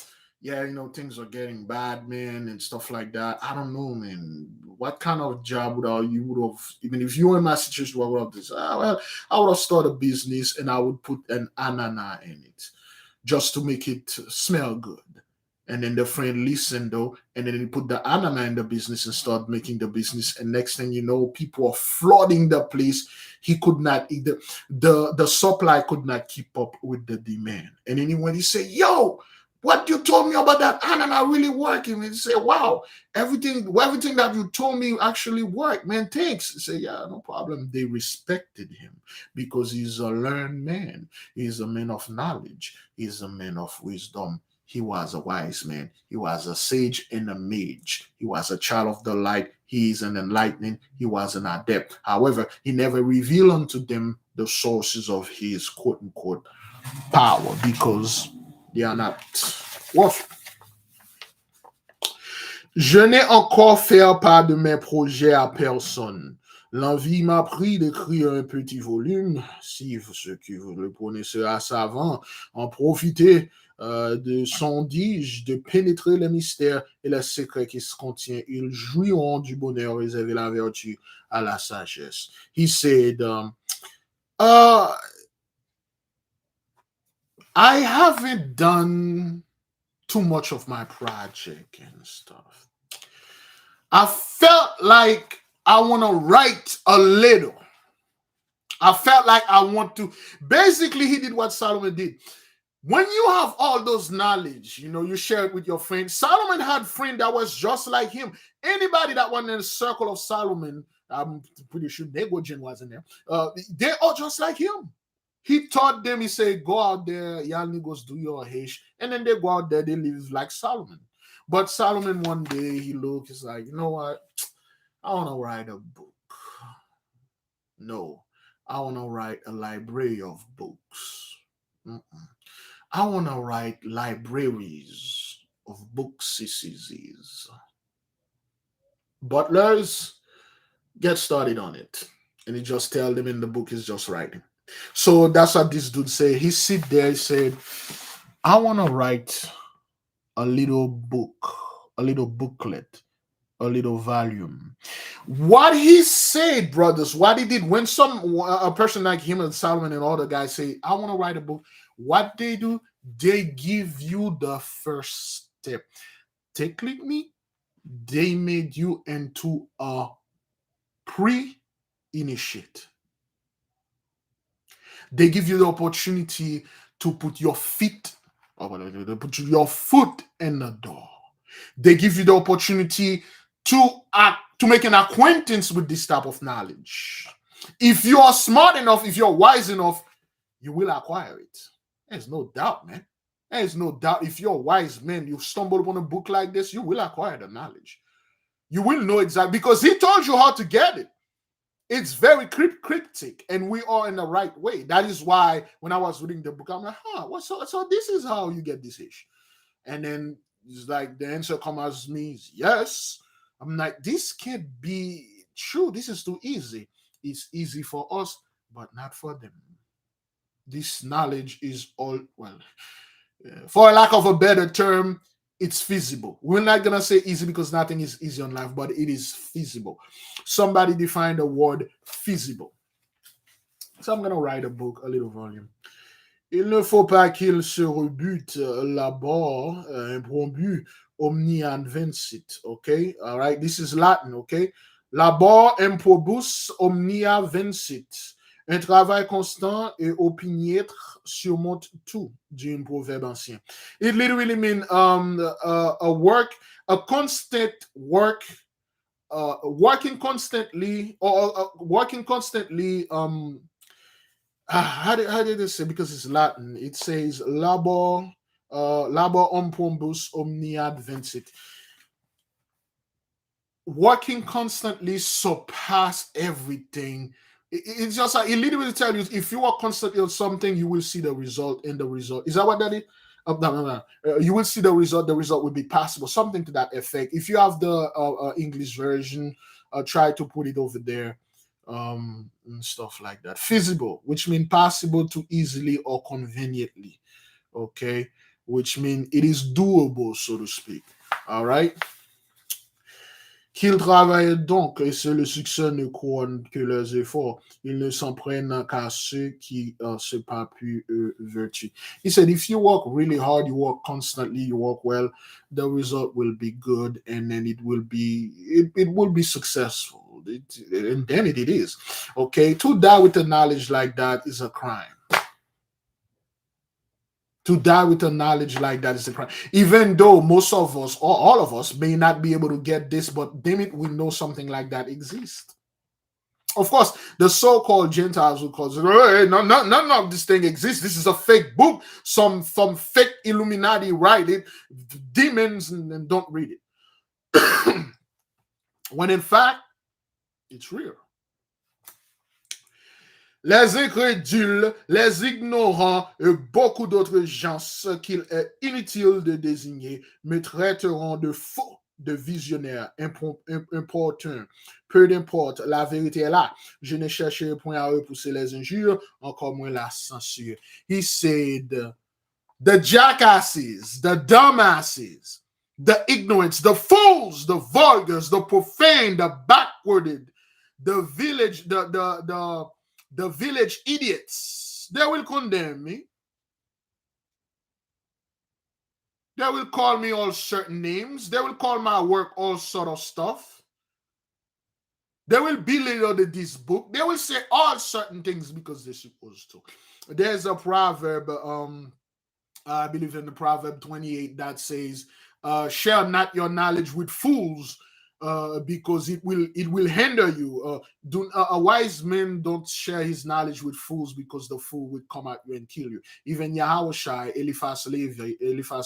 yeah, things are getting bad, man, and stuff like that. I don't know, man. What kind of job you would have, even if you were in my situation, what would have this? Well, I would have started a business and I would put an anana in it just to make it smell good. And then the friend listened though, and then he put the anana in the business and start making the business. And next thing you know, people are flooding the place. He could not, the supply could not keep up with the demand. And then when he said, yo, what you told me about that anana really working? And he said, wow, everything that you told me actually worked, man, thanks. He said, yeah, no problem. They respected him because he's a learned man. He's a man of knowledge. He's a man of wisdom. He was a wise man. He was a sage and a mage. He was a child of the light. He is an enlightening. He was an adept. However, he never revealed unto them the sources of his quote-unquote power because they are not worth it. Je n'ai encore fait part de mes projets à personne. L'envie m'a pris d'écrire un petit volume. Si ceux qui le prenez sera savant, en profiter de sondige, de pénétrer les mystères et les secrets qui se contiennent. Ils jouiront du bonheur, réserver la vertu à la sagesse. He said, I haven't done too much of my project and stuff. I felt like I want to write a little. I felt like I want to. Basically, he did what Solomon did. When you have all those knowledge, you share it with your friends. Solomon had friend that was just like him. Anybody that went in the circle of Solomon, I'm pretty sure Negligent wasn't there. They're all just like him. He taught them, he said, go out there, y'all niggas do your hash. And then they go out there, they live like Solomon. But Solomon one day, he looked, he's like, you know what? I want to write a book. No, I want to write a library of books. I want to write libraries of books. Butlers, get started on it. And he just tell them in the book he's just writing. So that's what this dude said. He sit there, he said, I want to write a little book, a little booklet, a little volume. What he said, brothers, what he did when a person like him and Solomon and all the guys say, I want to write a book, what they do, they give you the first step. Technically, they made you into a pre-initiate. They give you the opportunity to put your foot in the door. They give you the opportunity to make an acquaintance with this type of knowledge. If you are smart enough, if you're wise enough, you will acquire it. There's no doubt, man. There's no doubt. If you're a wise man, you stumble upon a book like this, you will acquire the knowledge. You will know exactly, because he told you how to get it. It's very cryptic, and we are in the right way. That is why when I was reading the book, I'm like, so this is how you get this ish. And then it's like the answer comes means yes. I'm like, this can't be true. This is too easy. It's easy for us, but not for them. This knowledge is all, well, for a lack of a better term, it's feasible. We're not going to say easy because nothing is easy in life, but it is feasible. Somebody defined the word feasible. So I'm gonna write a book, a little volume. Il ne faut pas qu'il se rebute labor impromptu omni advincit. Okay, all right. This is Latin. Okay, labor improbus omnia vincit. Un travail constant et opiniâtre surmonte tout, dit un proverbe ancien. It literally means a work, a constant work, working constantly, or working constantly. How did it say? Because it's Latin. It says labor, labor omprombus omnia vincit. Working constantly surpass everything. It's just like it literally tells you if you are constantly on something, you will see the result. In the result, is that what that is? No. You will see the result. The result will be possible. Something to that effect. If you have the English version, try to put it over there. And stuff like that. Feasible, which means possible to easily or conveniently. Okay, which means it is doable, so to speak. All right. Qu'ils travaillent donc, et c'est le succès ne couronne que leurs efforts. Ils ne s'en prennent qu'à ceux qui se papuent vertu. He said, if you work really hard, you work constantly, you work well, the result will be good, and then it will be successful. And then it is. Okay, to die with a knowledge like that is a crime. To die with a knowledge like that is a crime. Even though most of us, or all of us, may not be able to get this, but damn it, we know something like that exists. Of course, the so-called Gentiles will call it, hey, none of this thing exists. This is a fake book. Some fake Illuminati write it. Demons and don't read it. When in fact, it's real. Les incrédules, les ignorants et beaucoup d'autres gens, ce qu'il est inutile de désigner, me traiteront de faux, de visionnaires, importuns. Peu d'importe, la vérité est là. Je ne chercherai point à repousser les injures, encore moins la censure. He said, the jackasses, the dumbasses, the ignorants, the fools, the vulgars, the profane, the backwarded, the village idiots, they will condemn me. They will call me all certain names. They will call my work all sort of stuff. They will belittle this book. They will say all certain things because they're supposed to. There's a proverb, I believe in the Proverb 28 that says, share not your knowledge with fools, because it will hinder you. A wise man don't share his knowledge with fools because the fool will come at you and kill you. Even Yahushua, Eliphaz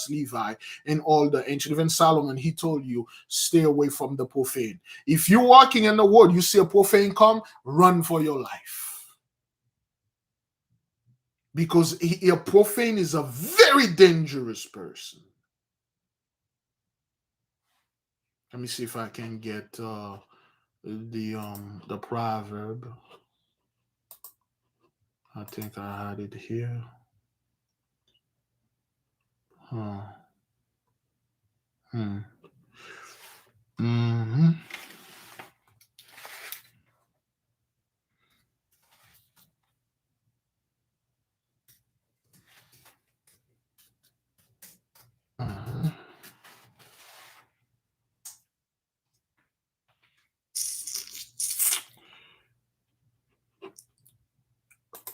Levi, and all the ancient, even Solomon, he told you, stay away from the profane. If you're walking in the world, you see a profane come, run for your life. Because a profane is a very dangerous person. Let me see if I can get the proverb. I think I had it here. Mm-hmm.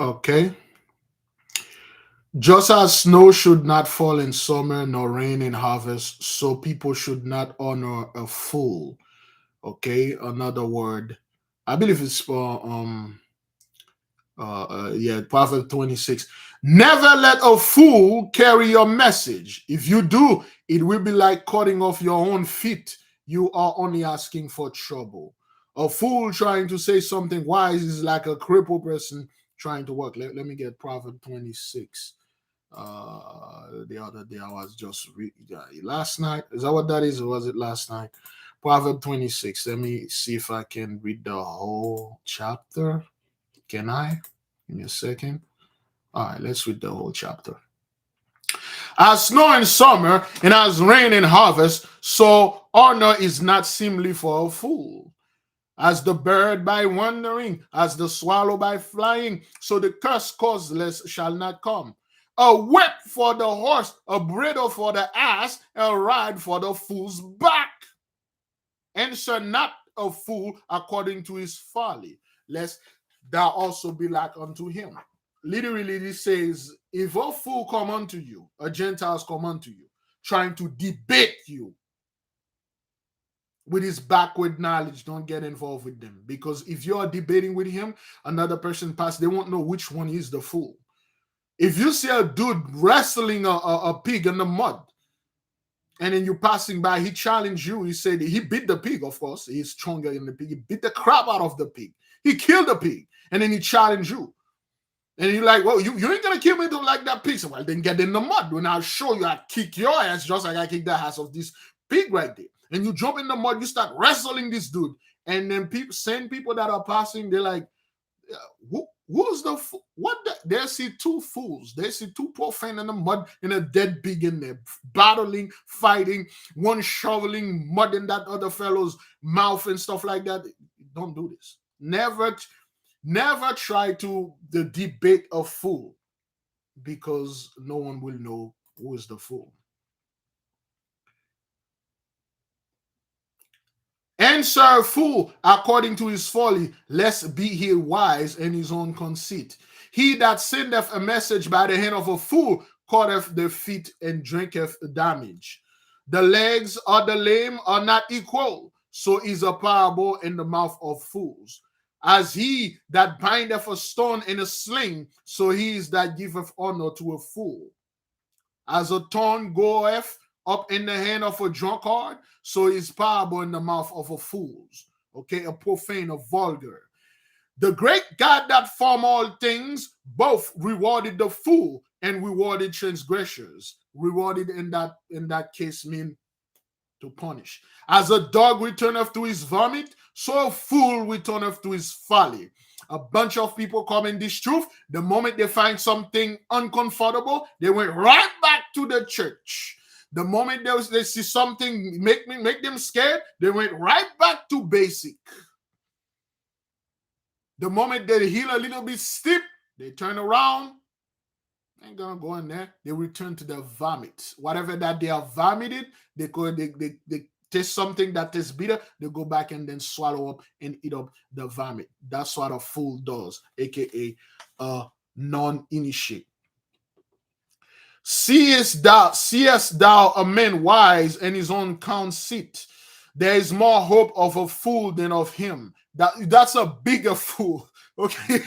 Okay. Just as snow should not fall in summer nor rain in harvest, so people should not honor a fool. Okay, another word. I believe it's for Proverbs 26. Never let a fool carry your message. If you do, it will be like cutting off your own feet. You are only asking for trouble. A fool trying to say something wise is like a crippled person trying to work. Let me get Proverbs 26. The other day I was just reading last night. Is that what that is, or was it last night? Proverbs 26. Let me see if I can read the whole chapter. Can I? Give me a second. All right, let's read the whole chapter. As snow in summer and as rain in harvest, so honor is not seemly for a fool. As the bird by wandering, as the swallow by flying, so the curse causeless shall not come. A whip for the horse, a bridle for the ass, a ride for the fool's back. Answer not a fool according to his folly, lest thou also be like unto him. Literally, this says, if a fool come unto you, a Gentiles come unto you, trying to debate you with his backward knowledge, don't get involved with them. Because if you're debating with him, another person pass, they won't know which one is the fool. If you see a dude wrestling a pig in the mud, and then you're passing by, he challenged you, he said he beat the pig, of course, he's stronger than the pig, he beat the crap out of the pig, he killed the pig, and then he challenged you. And you're like, well, you ain't gonna kill me to like that pig. So, well, then get in the mud. When I'll show you, I kick your ass just like I kick the ass of this pig right there. And you jump in the mud, you start wrestling this dude. And then same people that are passing, they're like, who's the fool? They see two fools. They see two profane in the mud and a dead pig in there, battling, fighting, one shoveling mud in that other fellow's mouth and stuff like that. Don't do this. Never try to debate a fool, because no one will know who is the fool. Answer a fool according to his folly, lest be he wise in his own conceit. He that sendeth a message by the hand of a fool cutteth the feet and drinketh damage. The legs of the lame are not equal, so is a parable in the mouth of fools. As he that bindeth a stone in a sling, so he is that giveth honor to a fool. As a thorn goeth up in the hand of a drunkard, so is parable in the mouth of a fool. Okay, a profane, a vulgar. The great God that formed all things, both rewarded the fool and rewarded transgressors. Rewarded in that case mean to punish. As a dog returneth to his vomit, so a fool returneth to his folly. A bunch of people come in this truth. The moment they find something uncomfortable, they went right back to the church. The moment they see something make them scared, they went right back to basic. The moment they heal a little bit steep, they turn around. Ain't gonna go in there. They return to the vomit. Whatever that they are vomited, they taste something that tastes bitter, they go back and then swallow up and eat up the vomit. That's what a fool does, aka a non-initiate. Seest thou a man wise in his own conceit? There is more hope of a fool than of him. That's a bigger fool. Okay.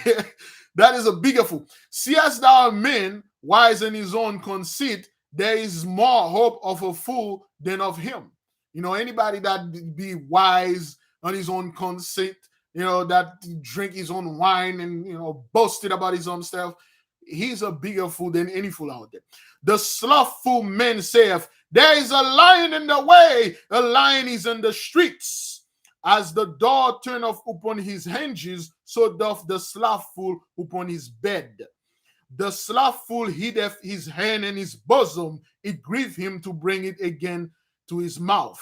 That is a bigger fool. Seest thou a man wise in his own conceit? There is more hope of a fool than of him. You know, anybody that be wise on his own conceit, you know, that drink his own wine and, you know, boasted about his own stuff, he's a bigger fool than any fool out there. The slothful man saith, there is a lion in the way, a lion is in the streets. As the door turneth upon his hinges, so doth the slothful upon his bed. The slothful hideth his hand in his bosom, it grieved him to bring it again to his mouth.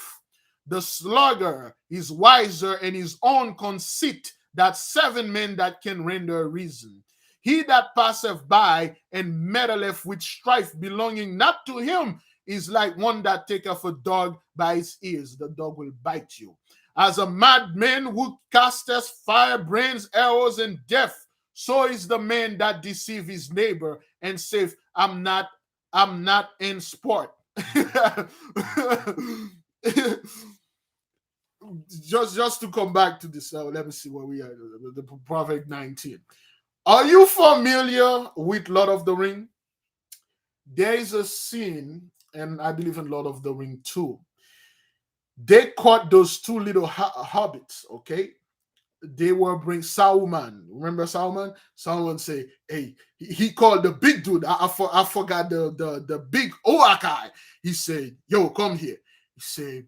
The sluggard is wiser in his own conceit than 7 men that can render a reason. He that passeth by and meddleth with strife belonging not to him is like one that taketh a dog by his ears. The dog will bite you. As a madman who casteth firebrands, arrows, and death, so is the man that deceives his neighbor and saith, I'm not in sport. just to come back to this, let me see where we are. The Prophet 19. Are you familiar with Lord of the Ring? There is a scene, and I believe in Lord of the Ring too. They caught those 2 little hobbits, okay? They were bring Saruman. Remember Saruman? Saruman say, hey, he called the big dude. I forgot the big Oakai. He said, yo, come here. He said,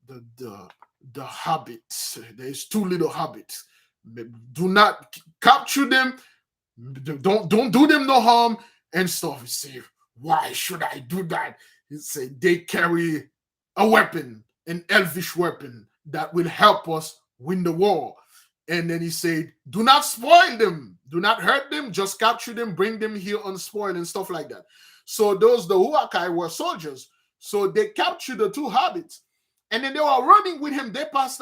the hobbits. There's 2 little hobbits. Do not capture them. Don't do them no harm and stuff. He said, why should I do that? He said, they carry a weapon, an elvish weapon that will help us win the war. And then he said, do not spoil them, do not hurt them, just capture them, bring them here unspoiled and stuff like that. So the Huakai were soldiers. So they captured the two hobbits. And then they were running with him. They passed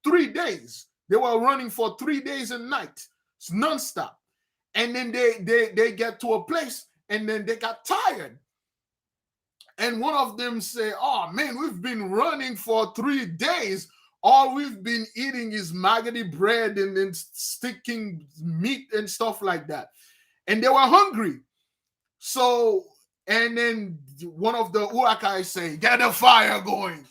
3 days. They were running for 3 days and nights. It's nonstop. And then they get to a place and then they got tired. And one of them say, oh man, we've been running for 3 days. All we've been eating is maggoty bread and sticking meat and stuff like that. And they were hungry. So, and then one of the Uakai say, get the fire going.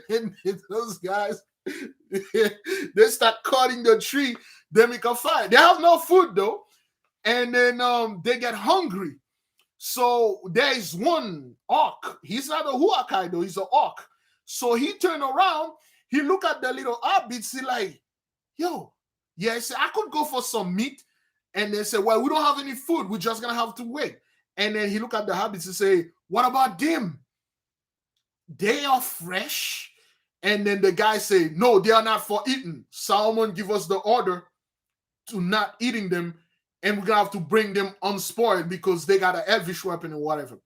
And those guys, they start cutting the tree. They make a fire. They have no food though. And then they get hungry. So there is one orc. He's not a Huakai though. He's an orc. So he turned around. He look at the little hobbits. He like, yo, yeah. He said, I could go for some meat. And they said, well, we don't have any food. We're just gonna have to wait. And then he look at the hobbits and say, what about them? They are fresh. And then the guy say, no, they are not for eating. Solomon give us the order to not eating them. And we're gonna have to bring them unspoiled because they got an elvish weapon and whatever.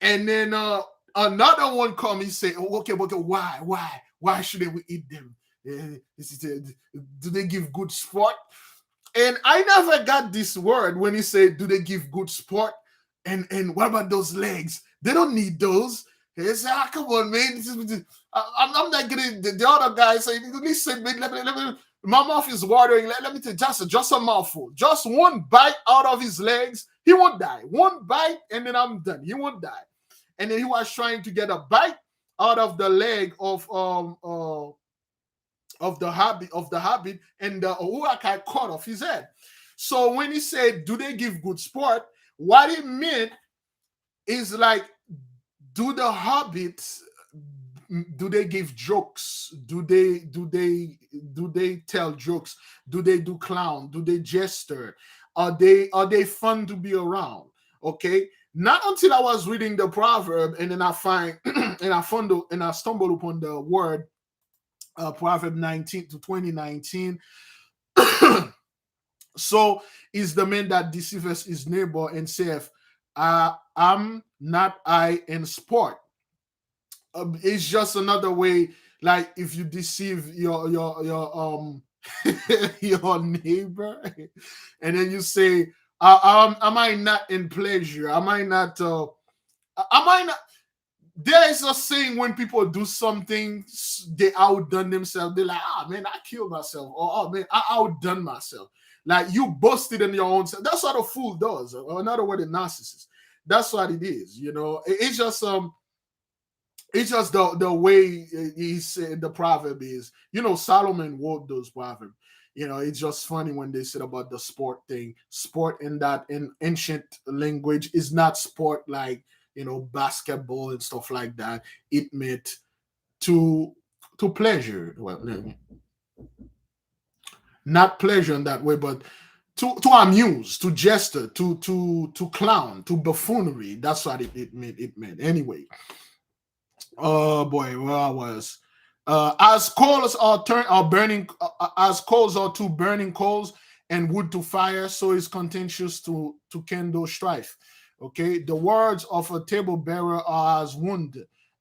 And then another one come. He say, oh, okay, but why shouldn't we eat them? Do they give good sport? And I never got this word when he said, do they give good sport? And what about those legs? They don't need those. He said, ah, come on, man. I'm not getting the other guy say, listen, man, let me, my mouth is watering. Let me tell you, just a mouthful. Just one bite out of his legs. He won't die. One bite, and then I'm done. He won't die. And then he was trying to get a bite out of the leg of the hobbit, and the Uakai cut off his head. So when he said, do they give good sport? What it meant is like, do the hobbits, do they give jokes? Do they tell jokes? Do they do clown? Do they jester? Are they fun to be around? Okay. Not until I was reading the proverb and then I find and I stumbled upon the word Proverb 19 to 2019. So is the man that deceiveth his neighbor and saith, I'm not I in sport. It's just another way, like if you deceive your your neighbor, and then you say, am I not in pleasure? Am I not? There is a saying when people do something, they outdone themselves. They're like, man, I killed myself. Or, oh man, I outdone myself. Like you busted in your own self. That's what a fool does. Or another word, a narcissist. That's what it is. You know, it's just the way he said the proverb is. You know, Solomon wrote those proverbs. You know, it's just funny when they said about the sport thing. Sport in ancient language is not sport like, you know, basketball and stuff like that. It meant to pleasure. Well, not pleasure in that way, but to amuse, to jester, to clown, to buffoonery. That's what it meant. It meant anyway. Oh boy, where I was. As coals are burning, as coals are to burning coals and wood to fire, so is contentious to kindle strife. Okay, the words of a table bearer are as wound,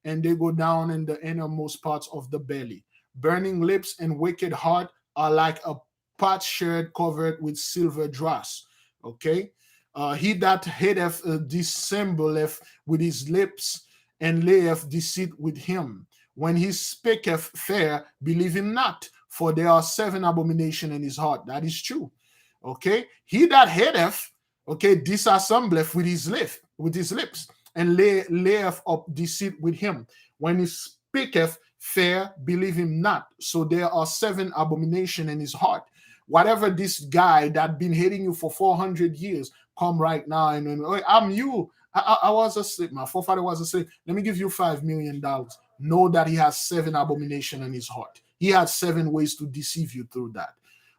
and they go down in the innermost parts of the belly. Burning lips and wicked heart are like a potsherd covered with silver dross. Okay, he that hateth dissembleth with his lips, and layeth deceit with him. When he speaketh fair, believe him not, for there are 7 abominations in his heart. That is true. Okay, he that hateth, okay, disassembleth with his lips, and layeth up deceit with him. When he speaketh fair, believe him not. So there are 7 abominations in his heart. Whatever this guy that been hating you for 400 years come right now and I'm you. I was asleep. My forefather was asleep. Let me give you $5 million. Know that he has 7 abominations in his heart. He has 7 ways to deceive you through that.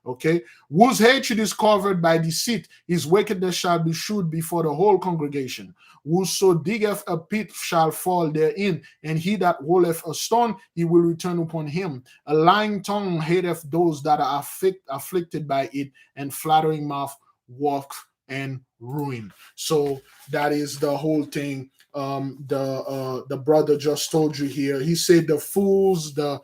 Okay, whose hatred is covered by deceit, his wickedness shall be shewed before the whole congregation. Whoso diggeth a pit shall fall therein, and he that rolleth a stone, he will return upon him. A lying tongue hateth those that are afflicted by it, and flattering mouth walk and ruin. So that is the whole thing. The brother just told you here. He said the fools, the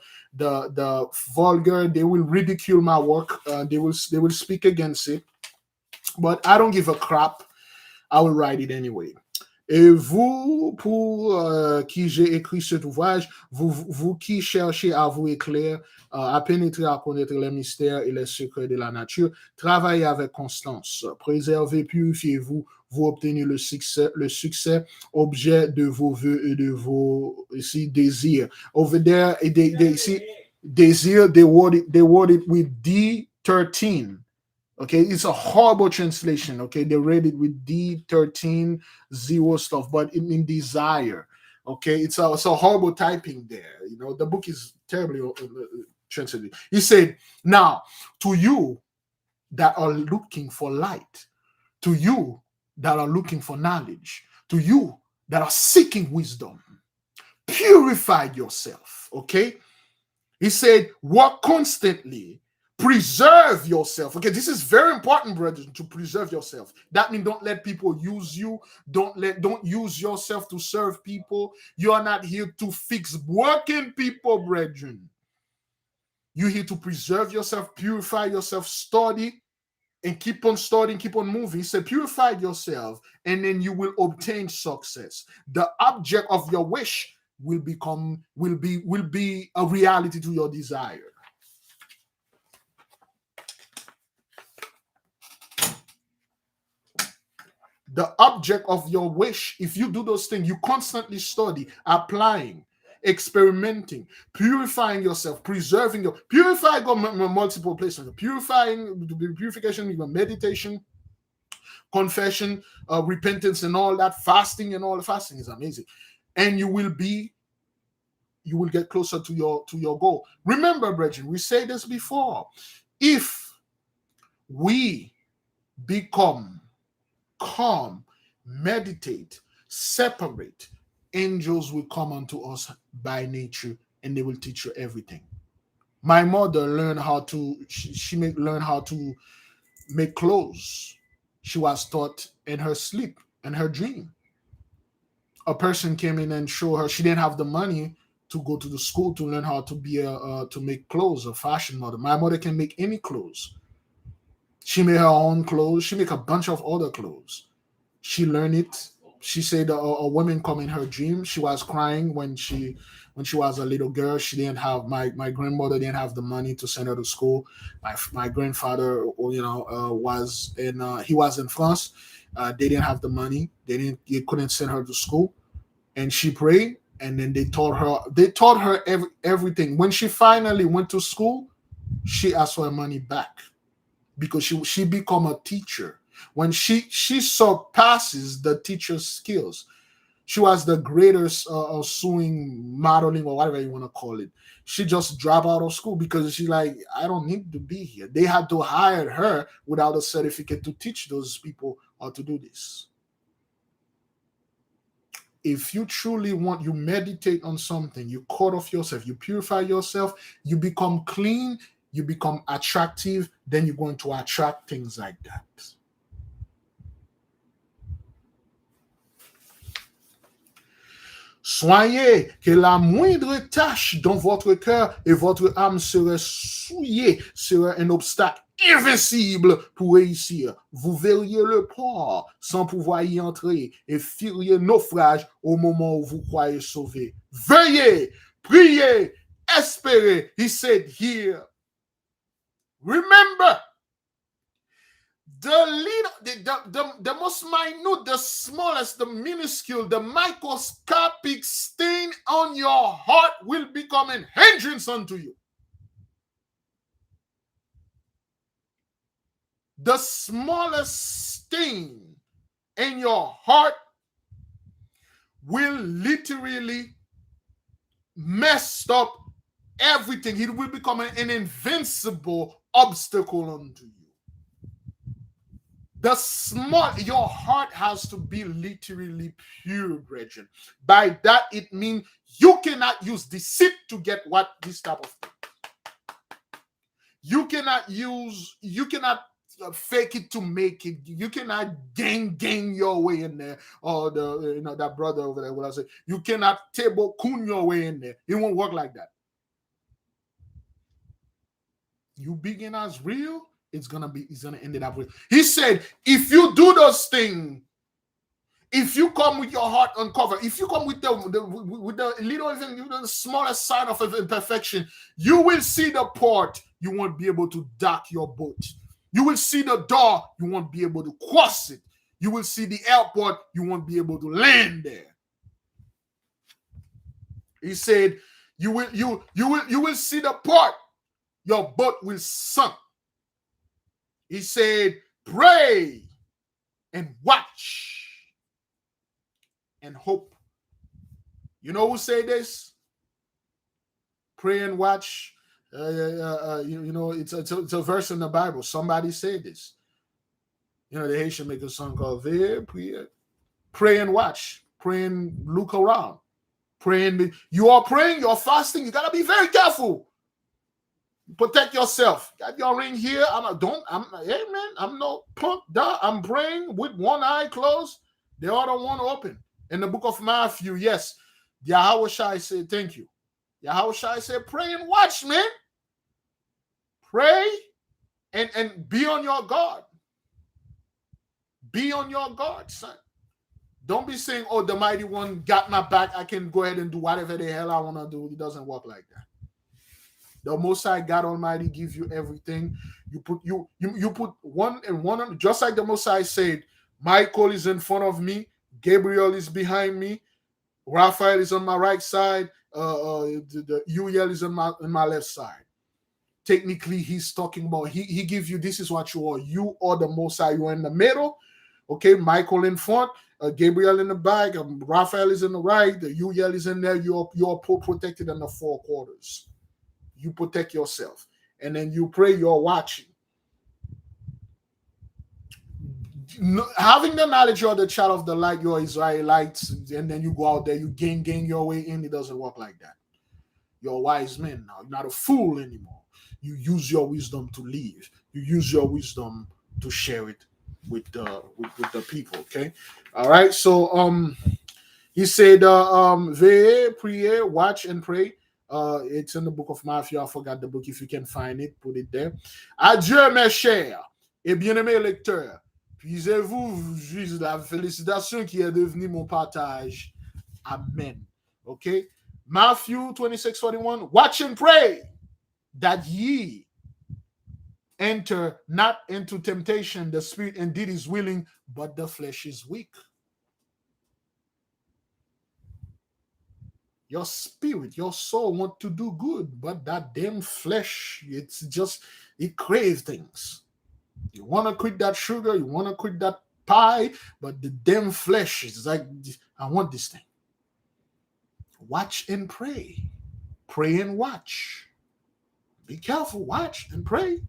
vulgar, they will ridicule my work. They will speak against it, but I don't give a crap. I will write it anyway. Et vous, pour qui j'ai écrit cet ouvrage, vous qui cherchez à vous éclairer, à pénétrer, à connaître les mystères et les secrets de la nature, travaillez avec constance, préservez, purifiez-vous, vous obtenez le succès, objet de vos vœux et de vos désirs. Over there, they see desire, they word it with D13. Okay, it's a horrible translation. Okay, they read it with D13 zero stuff, but it means desire. Okay, it's a horrible typing there. You know, the book is terribly translated. He said, now to you that are looking for light, to you that are looking for knowledge, to you that are seeking wisdom, purify yourself. Okay, he said, work constantly. Preserve yourself. Okay, this is very important, brethren, to preserve yourself. That means don't let people use you. Don't use yourself to serve people. You are not here to fix working people, brethren. You're here to preserve yourself, purify yourself, study, and keep on studying, keep on moving. He said, purify yourself, and then you will obtain success. The object of your wish will be a reality to your desire. The object of your wish, if you do those things, you constantly study, applying, experimenting, purifying yourself, preserving your purifying multiple places, purification, even meditation, confession, repentance, and all that, fasting and all the fasting is amazing. And you will get closer to your goal. Remember, brethren, we said this before. If we become calm, meditate, separate, angels will come unto us by nature, and they will teach you everything. My mother learned how to learn how to make clothes. She was taught in her sleep, in her dream. A person came in and showed her. She didn't have the money to go to the school to learn how to be to make clothes, a fashion model. My mother can make any clothes. She made her own clothes. She made a bunch of other clothes. She learned it. She said a woman come in her dream. She was crying when she was a little girl. She didn't have my grandmother didn't have the money to send her to school. My grandfather, was he was in France. They didn't have the money. They couldn't send her to school, and she prayed. And then they taught her everything. When she finally went to school, she asked for her money back, because she become a teacher. When she surpasses the teacher's skills, she was the greatest sewing, modeling, or whatever you want to call it. She just dropped out of school because she's like, I don't need to be here. They had to hire her without a certificate to teach those people how to do this. If you truly want, you meditate on something, you cut off yourself, you purify yourself, you become clean, you become attractive, then you're going to attract things like that. Soyez que la moindre tâche dans votre cœur et votre âme serait souillée, serait un obstacle invincible pour réussir. Vous verriez le port sans pouvoir y entrer et feriez naufrage au moment où vous croyez sauver. Veuillez, priez, espérez. He said here, remember, the most minute, the smallest, the minuscule, the microscopic stain on your heart will become an hindrance unto you. The smallest stain in your heart will literally mess up everything. It will become an invincible obstacle unto you. Your heart has to be literally pure, brethren. By that, it means you cannot use deceit to get this type of thing. You cannot fake it to make it. You cannot gang your way in there. Or that brother over there, what I say, you cannot table kun your way in there. It won't work like that. You begin as real, it's gonna end it up with. He said, if you do those things, if you come with your heart uncovered, if you come with the little, even the smallest sign of imperfection, you will see the port, you won't be able to dock your boat. You will see the door, you won't be able to cross it. You will see the airport, you won't be able to land there. He said, you will see the port, your boat will sink. He said, pray and watch and hope. You know who say this? Pray and watch. It's a verse in the Bible. Somebody said this. The Haitian make a song called Pray and watch. Pray and look around. You are praying, you're fasting, you gotta be very careful. Protect yourself. Got your ring here. I'm no punk. I'm praying with one eye closed, the other one open. In the book of Matthew, yes, Yahweh Shai said, thank you. Yahweh Shai said, pray and watch, man. Pray and be on your guard. Be on your guard, son. Don't be saying, oh, the mighty one got my back. I can go ahead and do whatever the hell I want to do. It doesn't work like that. The Most High God Almighty gives you everything. You put one and one, just like the Most High said, Michael is in front of me, Gabriel is behind me, Raphael is on my right side, the Uriel is on my left side. Technically, he's talking about, he gives you, this is what you are. You are the Most High. You are in the middle. Okay, Michael in front, Gabriel in the back, Raphael is in the right, the Uriel is in there. You're protected in the four quarters. You protect yourself. And then you pray, you're watching. Having the knowledge you're the child of the light, you're Israelites, and then you go out there, you gain your way in. It doesn't work like that. You're a wise man now. You're not a fool anymore. You use your wisdom to live. You use your wisdom to share it with the people. Okay. All right. So he said, veillez, priez, watch and pray. It's in the book of Matthew. I forgot the book. If you can find it, put it there. Adieu, mes chers et bien-aimés lecteurs. Puisez-vous juger la félicitation qui est devenue mon partage. Amen. Okay. Matthew 26:41. Watch and pray that ye enter not into temptation. The spirit indeed is willing, but the flesh is weak. Your spirit, your soul want to do good, but that damn flesh, it craves things. You want to quit that sugar, you want to quit that pie, but the damn flesh is like, I want this thing. Watch and pray. Pray and watch. Be careful, watch and pray.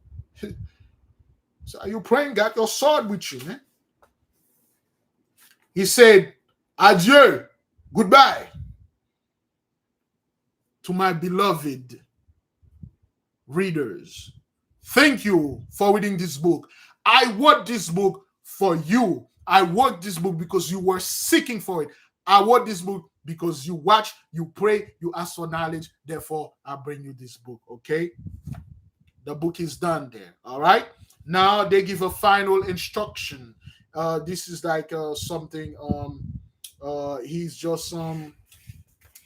So are you praying? Got your sword with you, man. He said, adieu, goodbye. To my beloved readers, thank you for reading this book. I wrote this book for you. I wrote this book because you were seeking for it. I wrote this book because you watch, you pray, you ask for knowledge. Therefore, I bring you this book, okay? The book is done there, all right? Now they give a final instruction. This is like something, he's just...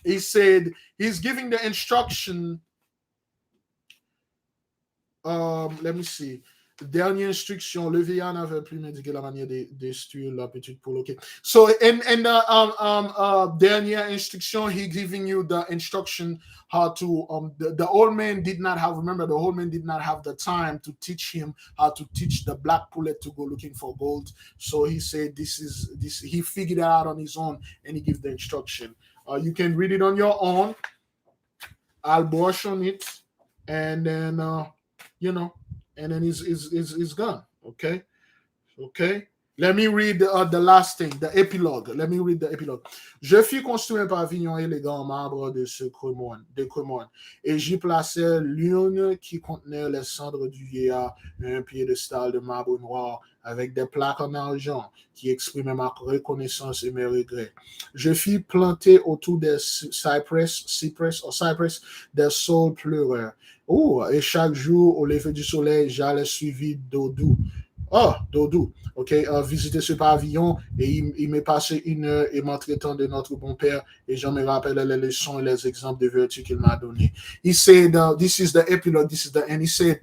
he said he's giving the instruction. Let me see. Dernière instruction, le vieillard n'avait plus m'indiqué la manière de destruire la petite poule. Okay. So in the dernière instruction, he giving you the instruction how to the old man did not have, remember, the old man did not have the time to teach him how to teach the black pullet to go looking for gold. So he said this he figured it out on his own, and he gives the instruction. You can read it on your own. I'll brush on it, and then and then it's gone. Okay. Okay. Let me read the last thing, the epilogue. Let me read the epilogue. Je fis construire un pavillon élégant en marbre de ce Crémone, et j'y plaçai l'urne qui contenait les cendres du vieillard et un piédestal de marbre noir avec des plaques en argent qui exprimaient ma reconnaissance et mes regrets. Je fis planter autour des cypress des saules pleureurs. Oh, et chaque jour, au lever du soleil, j'allais suivi d'eau douce. Oh, Doudou, ok, visiter ce pavillon et il m'est passé 1 heure et m'en traitant de notre bon père et je me rappelle les leçons et les exemples de vertu qu'il m'a donné. He said, this is the epilogue, this is the end. He said,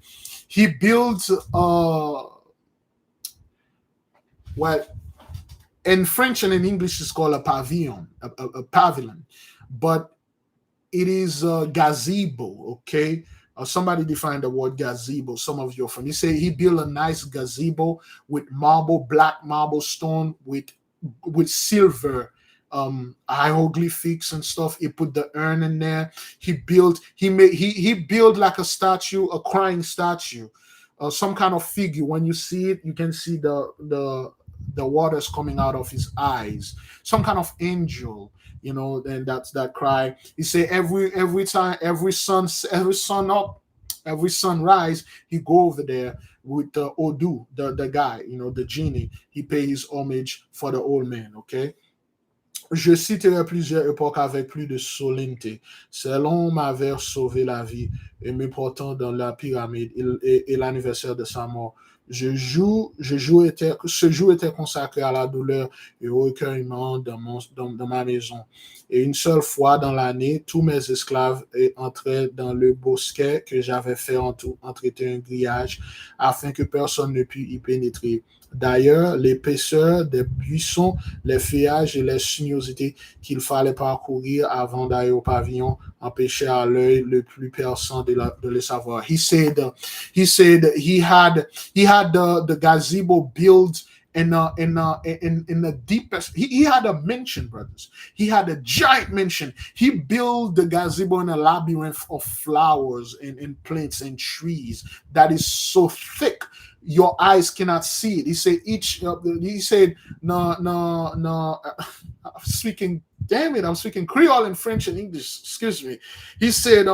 he built, what in French and in English is called a pavilion, a pavilion, but it is a gazebo, okay? Somebody defined the word gazebo. Some of you are from. He said he built a nice gazebo with black marble stone with silver hieroglyphics and stuff. He put the urn in there. He built like a statue, a crying statue, some kind of figure. When you see it, you can see the waters coming out of his eyes. Some kind of angel. And that's that cry. He say every time, every sunrise, he go over there with the Odu, the guy, the genie. He pay his homage for the old man. Okay. Je citerai plusieurs époques avec plus de solennité. Selon m'avait sauvé la vie et me portant dans la pyramide et l'anniversaire de sa mort. Ce jour était consacré à la douleur et au recueillement dans ma maison. Et une seule fois dans l'année, tous mes esclaves entraient dans le bosquet que j'avais fait entretenir un grillage afin que personne ne pût y pénétrer. D'ailleurs, l'épaisseur des buissons, les feuillages et les sinuosités qu'il fallait parcourir avant d'aller au pavillon empêchaient à l'œil le plus perçant de le savoir. He said he had the gazebo built in the deepest. He had a mansion, brothers. He had a giant mansion. He built the gazebo in a labyrinth of flowers and plants and trees that is so thick your eyes cannot see it. He said no. I'm speaking. Damn it! I'm speaking Creole and French and English. Excuse me. He said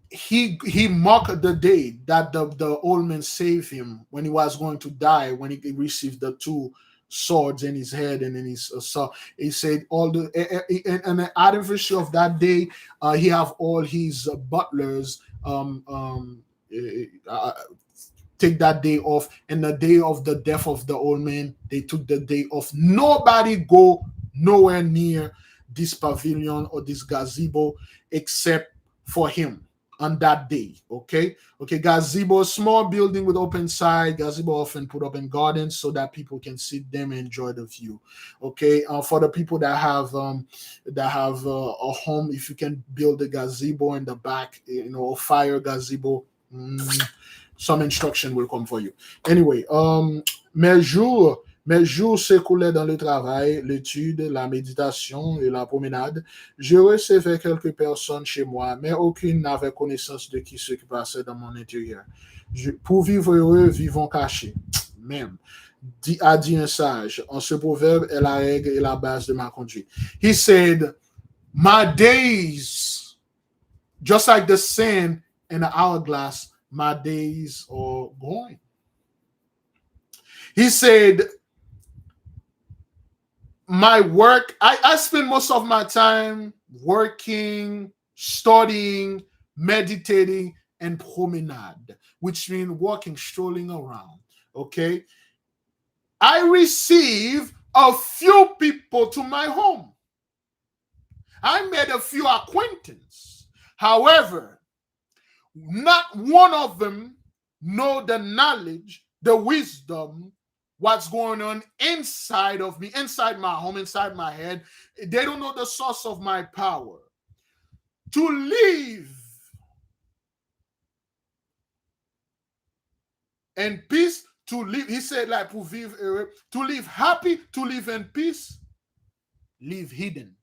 he mocked the day that the old man saved him when he was going to die, when he received the 2 swords in his head and in his he said all the and the anniversary of that day, he have all his butlers take that day off, and the day of the death of the old man, they took the day off. Nobody go nowhere near this pavilion or this gazebo except for him on that day. Okay, gazebo, small building with open side. Gazebo often put up in gardens so that people can sit them and enjoy the view. Okay, for the people that have a home, if you can build a gazebo in the back, a fire gazebo, some instruction will come for you. Anyway, mes jours s'écoulaient dans le travail, l'étude, la méditation et la promenade. Je recevais quelques personnes chez moi, mais aucune n'avait connaissance de ce qui passait dans mon intérieur. Pour vivre heureux, vivons cachés. Même. A dit un sage. En ce proverbe est la règle et la base de ma conduite. He said, my days, just like the sand in the hourglass, my days are going. He said, my work, I spend most of my time working, studying, meditating, and promenade, which means walking, strolling around. Okay. I receive a few people to my home. I made a few acquaintances. However, not one of them know the knowledge, the wisdom, what's going on inside of me, inside my home, inside my head. They don't know the source of my power. To live in peace, to live, he said, like, pour vivre, to live happy, to live in peace, live hidden.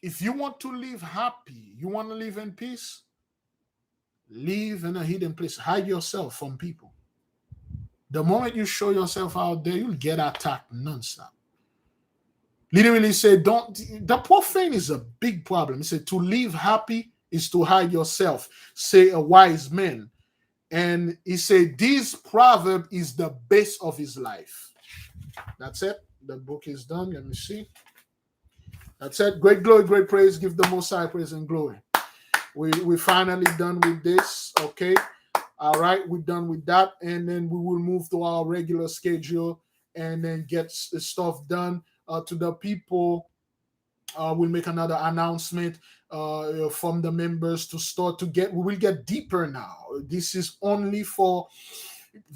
If you want to live happy, you want to live in peace, Live in a hidden place. Hide yourself from people. The moment you show yourself out there, you'll get attacked nonstop. Literally say, don't. The profane is a big problem. He said, to live happy is to hide yourself, say a wise man. And he said, this proverb is the base of his life. That's it. The book is done. Let me see. That's it. Great glory, great praise. Give the Most High praise and glory. We finally done with this. Okay. All right. We're done with that. And then we will move to our regular schedule and then get the stuff done. To the people, we'll make another announcement from the members to start to get. We will get deeper now. This is only for.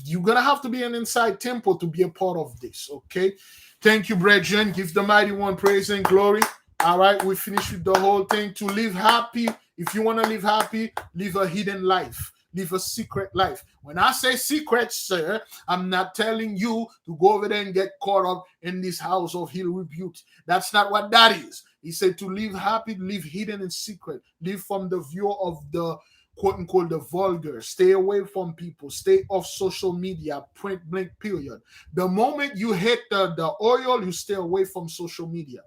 You're gonna have to be an inside temple to be a part of this. Okay. Thank you, brethren. Give the mighty one praise and glory. All right, we finished with the whole thing. To live happy, if you want to live happy, live a hidden life, live a secret life. When I say secret, sir, I'm not telling you to go over there and get caught up in this house of hill rebuke. That's not what that is. He said to live happy, live hidden and secret, live from the view of the quote unquote the vulgar. Stay away from people. Stay off social media. Point blank period. The moment you hit the oil, you stay away from social media.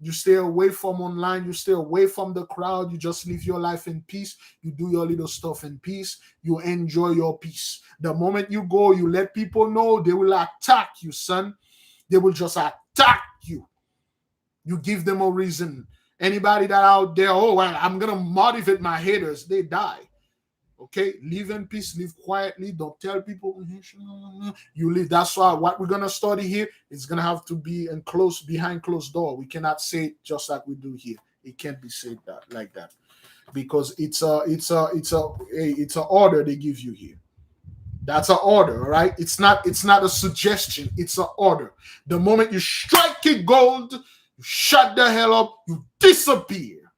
You stay away from online. You stay away from the crowd. You just live your life in peace. You do your little stuff in peace. You enjoy your peace. The moment you go, you let people know, they will attack you, son. They will just attack you. You give them a reason. Anybody that out there, oh, well, I'm going to motivate my haters, they die. Okay? Live in peace, live quietly. Don't tell people. You live. That's why what we're going to study here is going to have to be behind closed door. We cannot say it just like we do here. It can't be said like that. Because it's a order they give you here. That's an order, right? It's not a suggestion. It's an order. The moment you strike it gold, you shut the hell up, you disappear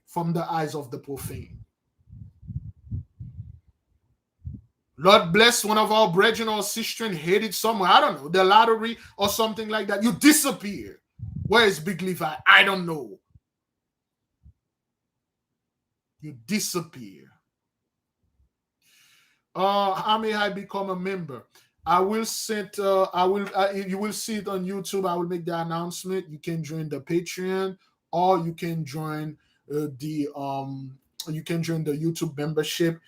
from the eyes of the profane. Lord bless one of our brethren or sisters headed somewhere, I don't know, the lottery or something like that. You disappear. Where is Big Levi? I don't know. You disappear. How may I become a member? I will send. You will see it on YouTube. I will make the announcement. You can join the Patreon, or you can join the YouTube membership.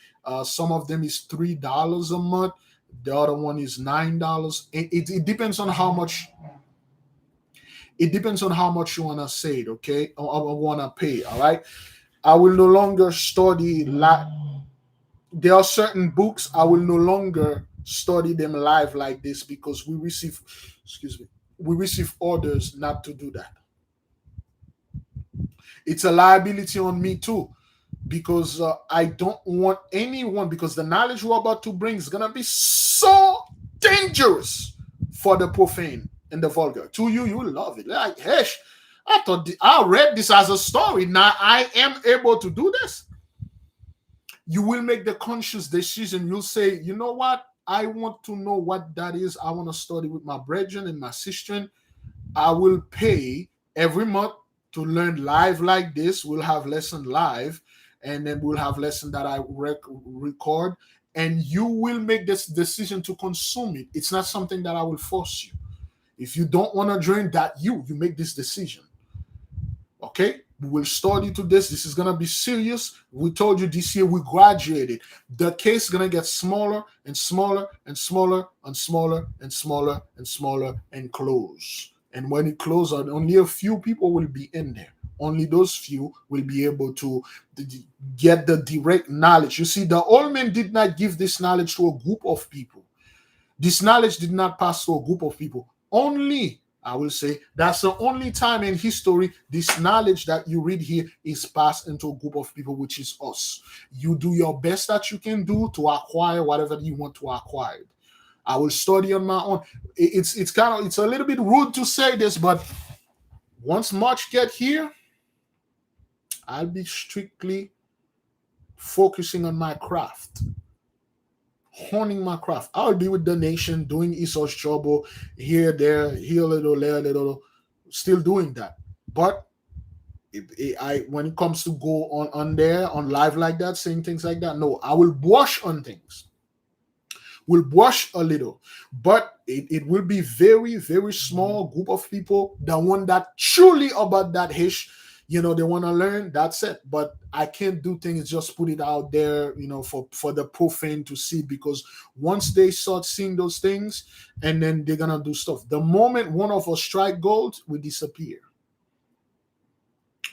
Some of them is $3 a month. The other one is $9. It depends on how much. It depends on how much you wanna say it. Okay, or wanna pay. All right. I will no longer study There are certain books I will no longer study them live like this because we receive orders not to do that. It's a liability on me too, because I don't want anyone, because the knowledge we're about to bring is gonna be so dangerous for the profane and the vulgar. To you, you will love it. Like, hey, I read this as a story. Now I am able to do this. You will make the conscious decision. You'll say, you know what? I want to know what that is. I want to study with my brethren and my sister. I will pay every month to learn live like this. We'll have lesson live, and then we'll have lesson that I record, and you will make this decision to consume it. It's not something that I will force you. If you don't want to join that, you make this decision. Okay? We will study to this. This is going to be serious. We told you this year we graduated. The case is going to get smaller and smaller and smaller and smaller and smaller and smaller and close. And when it closes, only a few people will be in there. Only those few will be able to get the direct knowledge. You see, the old man did not give this knowledge to a group of people. This knowledge did not pass to a group of people. Only, I will say, that's the only time in history this knowledge that you read here is passed into a group of people, which is us. You do your best that you can do to acquire whatever you want to acquire. I will study on my own. It's a little bit rude to say this, but once March get here, I'll be strictly focusing on my craft, honing my craft. I'll be with the nation, doing Esau's trouble here, there, here a little, there a little, still doing that. But When it comes to go on there on live like that, saying things like that, no, I will brush on things. Will brush a little, but it will be very, very small group of people, the one that truly about that hish, they want to learn. That's it. But I can't do things, just put it out there, for the profane to see, because once they start seeing those things, and then they're gonna do stuff. The moment one of us strike gold, we disappear.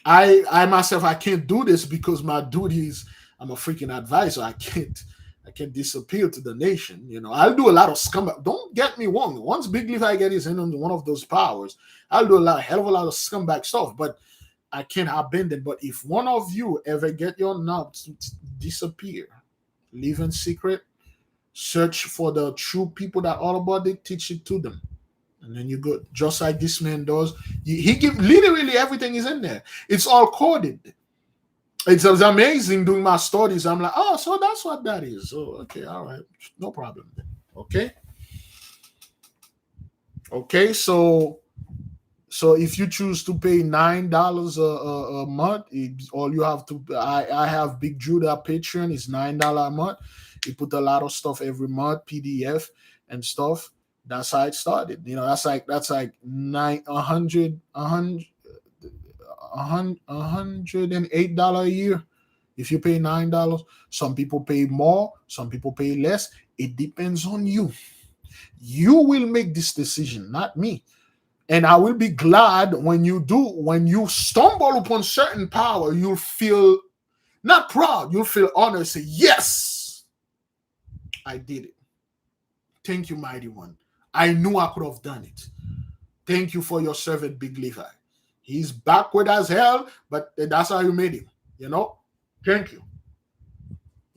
I myself, I can't do this because my duty is, I'm a freaking advisor. I can't disappear to the nation. I'll do a lot of scumbag. Don't get me wrong. Once Big Levi get his hand on one of those powers, I'll do hell of a lot of scumbag stuff. But I can't abandon. But if one of you ever get your knobs, disappear, live in secret, search for the true people that all about it, teach it to them, and then you go just like this man does. He give literally everything is in there. It's all coded. It's amazing doing my studies. I'm like, oh, so that's what that is. Oh, okay, all right, no problem. Okay. So if you choose to pay $9 a month, all you have to. I have Big Judah Patreon is $9 a month. He put a lot of stuff every month, PDF and stuff. That's how it started. That's like $108 a year if you pay $9. Some people pay more, some people pay less. It depends on you. You will make this decision, not me. And I will be glad when you do. When you stumble upon certain power, you'll feel not proud, you'll feel honored. Say, yes, I did it. Thank you, Mighty One. I knew I could have done it. Thank you for your servant, Big Levi. He's backward as hell, but that's how you made him. Thank you.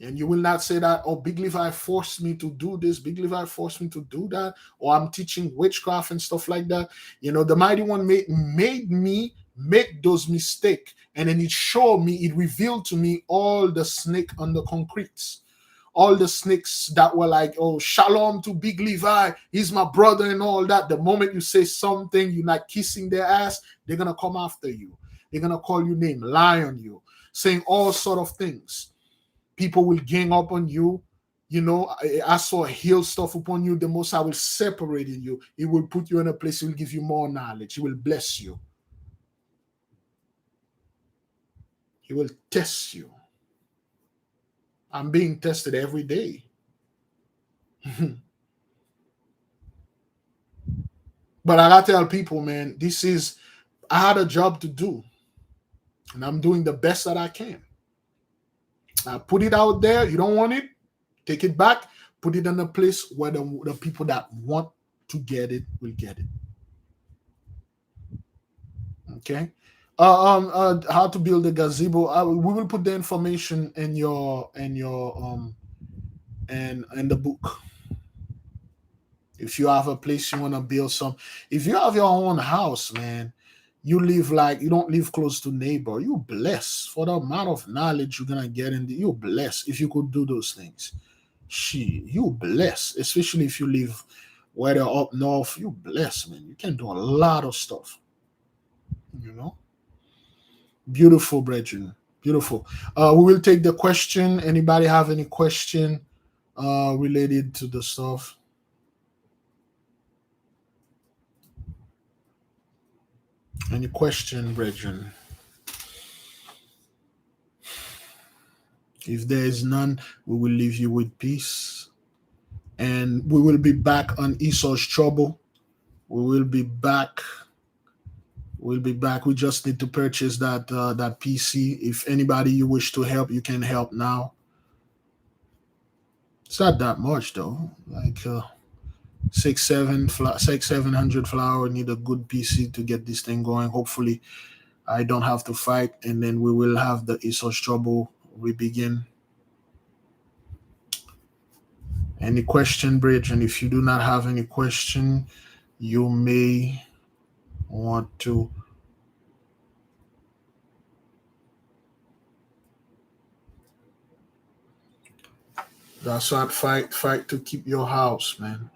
And you will not say that, oh, Big Levi forced me to do this. Big Levi forced me to do that. Or I'm teaching witchcraft and stuff like that. The Mighty One made me make those mistakes. And then it showed me, it revealed to me all the snake on the concretes. All the snakes that were like, oh, shalom to Big Levi, he's my brother and all that. The moment you say something, you're not kissing their ass, they're going to come after you. They're going to call you name, lie on you, saying all sort of things. People will gang up on you. I saw heal stuff upon you. The Most I will separate you. It will put you in a place. It will give you more knowledge. He will bless you. He will test you. I'm being tested every day. But I gotta tell people, man, I had a job to do. And I'm doing the best that I can. I put it out there. You don't want it? Take it back. Put it in a place where the people that want to get it will get it. Okay. How to build a gazebo. We will put the information in your and the book. If you have a place you want to build some, if you have your own house, man, you don't live close to neighbor. You blessed for the amount of knowledge you're gonna get in. You blessed if you could do those things. You blessed, especially if you live where they're up north. You blessed, man. You can do a lot of stuff. Beautiful, brethren. Beautiful. We will take the question. Anybody have any question related to the stuff? Any question, brethren? If there is none, we will leave you with peace. And we will be back on Esau's Trouble. We will be back. We'll be back. We just need to purchase that PC. If anybody you wish to help, you can help now. It's not that much though. Like 700 flower. Need a good PC to get this thing going. Hopefully, I don't have to fight, and then we will have the Esau's Trouble. We begin. Any question, Bridge? And if you do not have any question, you may want to. That's what fight to keep your house, man.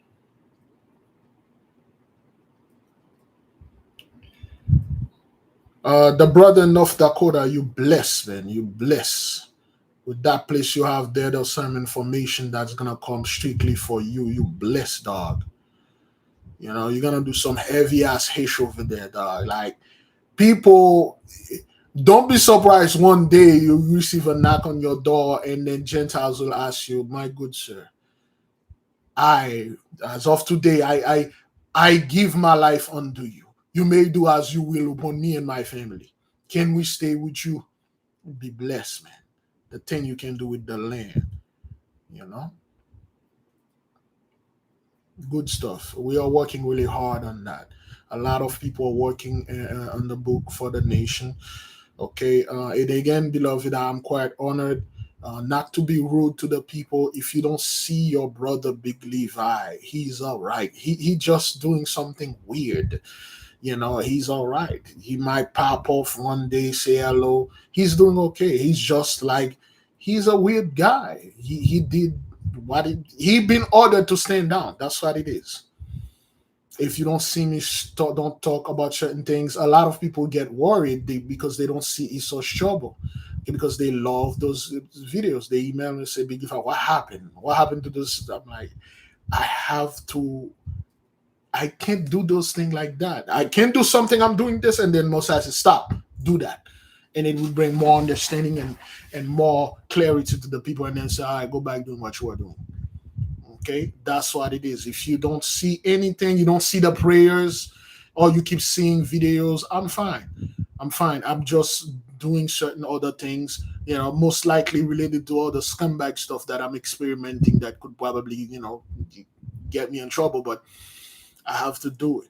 The brother in North Dakota, you bless, man. You bless. With that place you have there, there's some information that's gonna come strictly for you. You bless, dog. You know, you're gonna do some heavy ass hish over there, dog. Like people, don't be surprised one day you receive a knock on your door and then Gentiles will ask you, my good sir, I, as of today, I give my life unto you. You may do as you will upon me and my family. Can we stay with you? Be blessed, man. The thing you can do with the land, you know? Good stuff. We are working really hard on that. A lot of people are working on the book for the nation. Okay, and again, beloved, I'm quite honored not to be rude to the people. If you don't see your brother Big Levi, he's all right. He just doing something weird. You know, he's all right. He might pop off one day, say hello. He's doing okay. He's just like he's a weird guy. He did what he been ordered to stand down. That's what it is. If you don't see me don't talk about certain things, a lot of people get worried because they don't see Esau's trouble. Okay, because they love those videos. They email me and say, Big Ifa, what happened? What happened to this? I'm like, I can't do those things like that. I can't do something, I'm doing this, and then Moses says, stop, do that. And it will bring more understanding and more clarity to the people, and then say, all right, go back doing what you are doing. Okay, that's what it is. If you don't see anything, you don't see the prayers, or you keep seeing videos, I'm fine. I'm fine. I'm just doing certain other things, you know, most likely related to all the scumbag stuff that I'm experimenting that could probably, you know, get me in trouble, but I have to do it.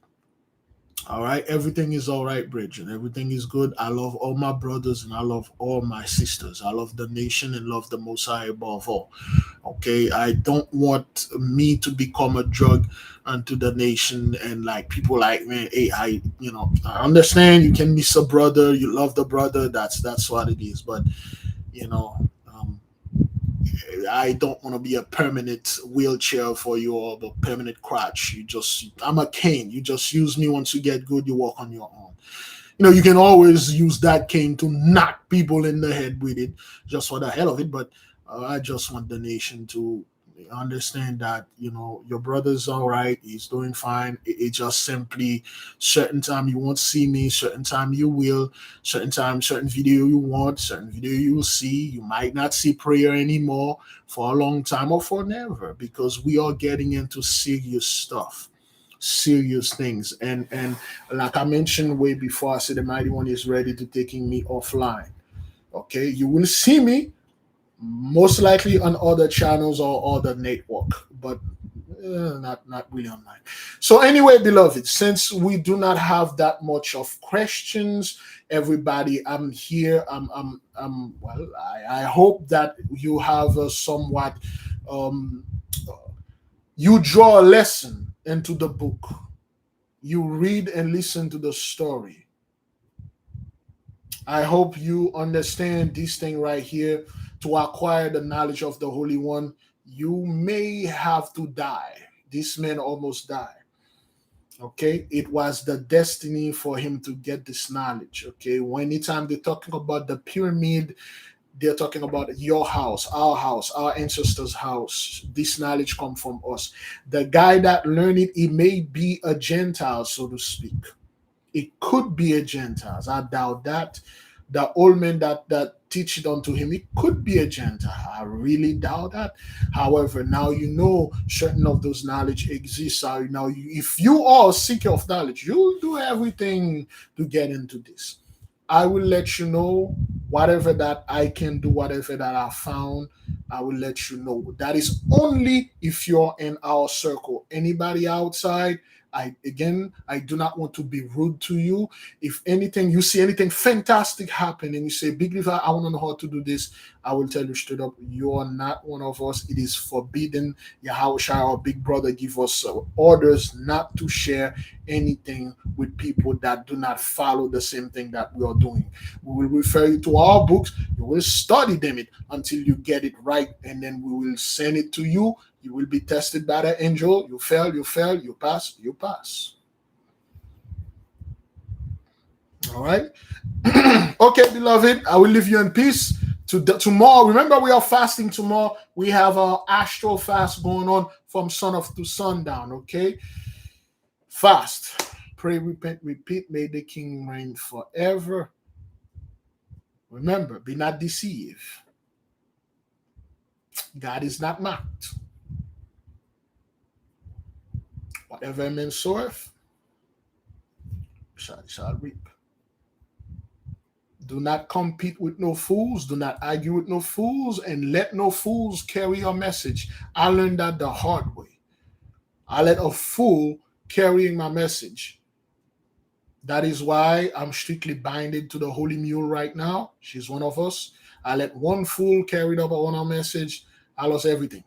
All right, everything is all right, Bridget. Everything is good. I love all my brothers and I love all my sisters. I love the nation and love the Most High above all. Okay, I don't want me to become a drug unto the nation and like people like man. Hey, I understand you can miss a brother, you love the brother. That's what it is. But you know, I don't want to be a permanent wheelchair for you or a permanent crutch. I'm a cane. You just use me once you get good, you walk on your own. You know, you can always use that cane to knock people in the head with it just for the hell of it. But I just want the nation to understand that, you know, your brother's all right. He's doing fine. It just simply certain time you won't see me, certain time you will, certain time, certain video you want, certain video you will see. You might not see prayer anymore for a long time or for never because we are getting into serious stuff, serious things. And like I mentioned way before, I said the mighty one is ready to taking me offline. Okay, you will see me most likely on other channels or other network, but not really online. So anyway, beloved, since we do not have that much of questions, everybody, I'm here. Well, I hope that you have a somewhat you draw a lesson into the book. You read and listen to the story. I hope you understand this thing right here. To acquire the knowledge of the Holy One, you may have to die. This man almost died. Okay, it was the destiny for him to get this knowledge. Okay, anytime they're talking about the pyramid, they're talking about your house, our ancestors' house. This knowledge come from us. The guy that learned it, he may be a Gentile, so to speak. It could be a Gentile. I doubt that. The old man that teach it unto him, it could be a Gentile. I really doubt that. However, now you know certain of those knowledge exists. Now, if you are a seeker of knowledge, you'll do everything to get into this. I will let you know whatever that I can do, whatever that I found. I will let you know. That is only if you're in our circle. Anybody outside, I do not want to be rude to you. If anything, you see anything fantastic happen and you say, Big River, I want to know how to do this, I will tell you straight up, you are not one of us. It is forbidden. Yahweh, our big brother, give us orders not to share anything with people that do not follow the same thing that we are doing. We will refer you to our books. You will study them until you get it right, and then we will send it to you. You will be tested by the angel. You fail, you pass, you pass. All right. Okay, beloved, I will leave you in peace. Tomorrow, remember we are fasting tomorrow. We have our astral fast going on from sun up to sundown. Okay, fast, pray, repent, repeat. May the King reign forever. Remember, be not deceived. God is not mocked. Whatever man soweth, shall reap. Do not compete with no fools. Do not argue with no fools, and let no fools carry your message. I learned that the hard way. I let a fool carrying my message. That is why I'm strictly binded to the Holy Mule right now. She's one of us. I let one fool carry up on our message. I lost everything.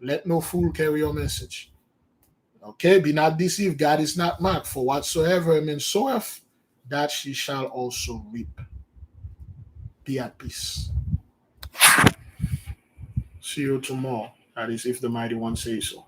Let no fool carry your message. Okay, be not deceived. God is not mocked. For whatsoever a man soweth, that she shall also reap. Be at peace. See you tomorrow. That is, if the mighty one says so.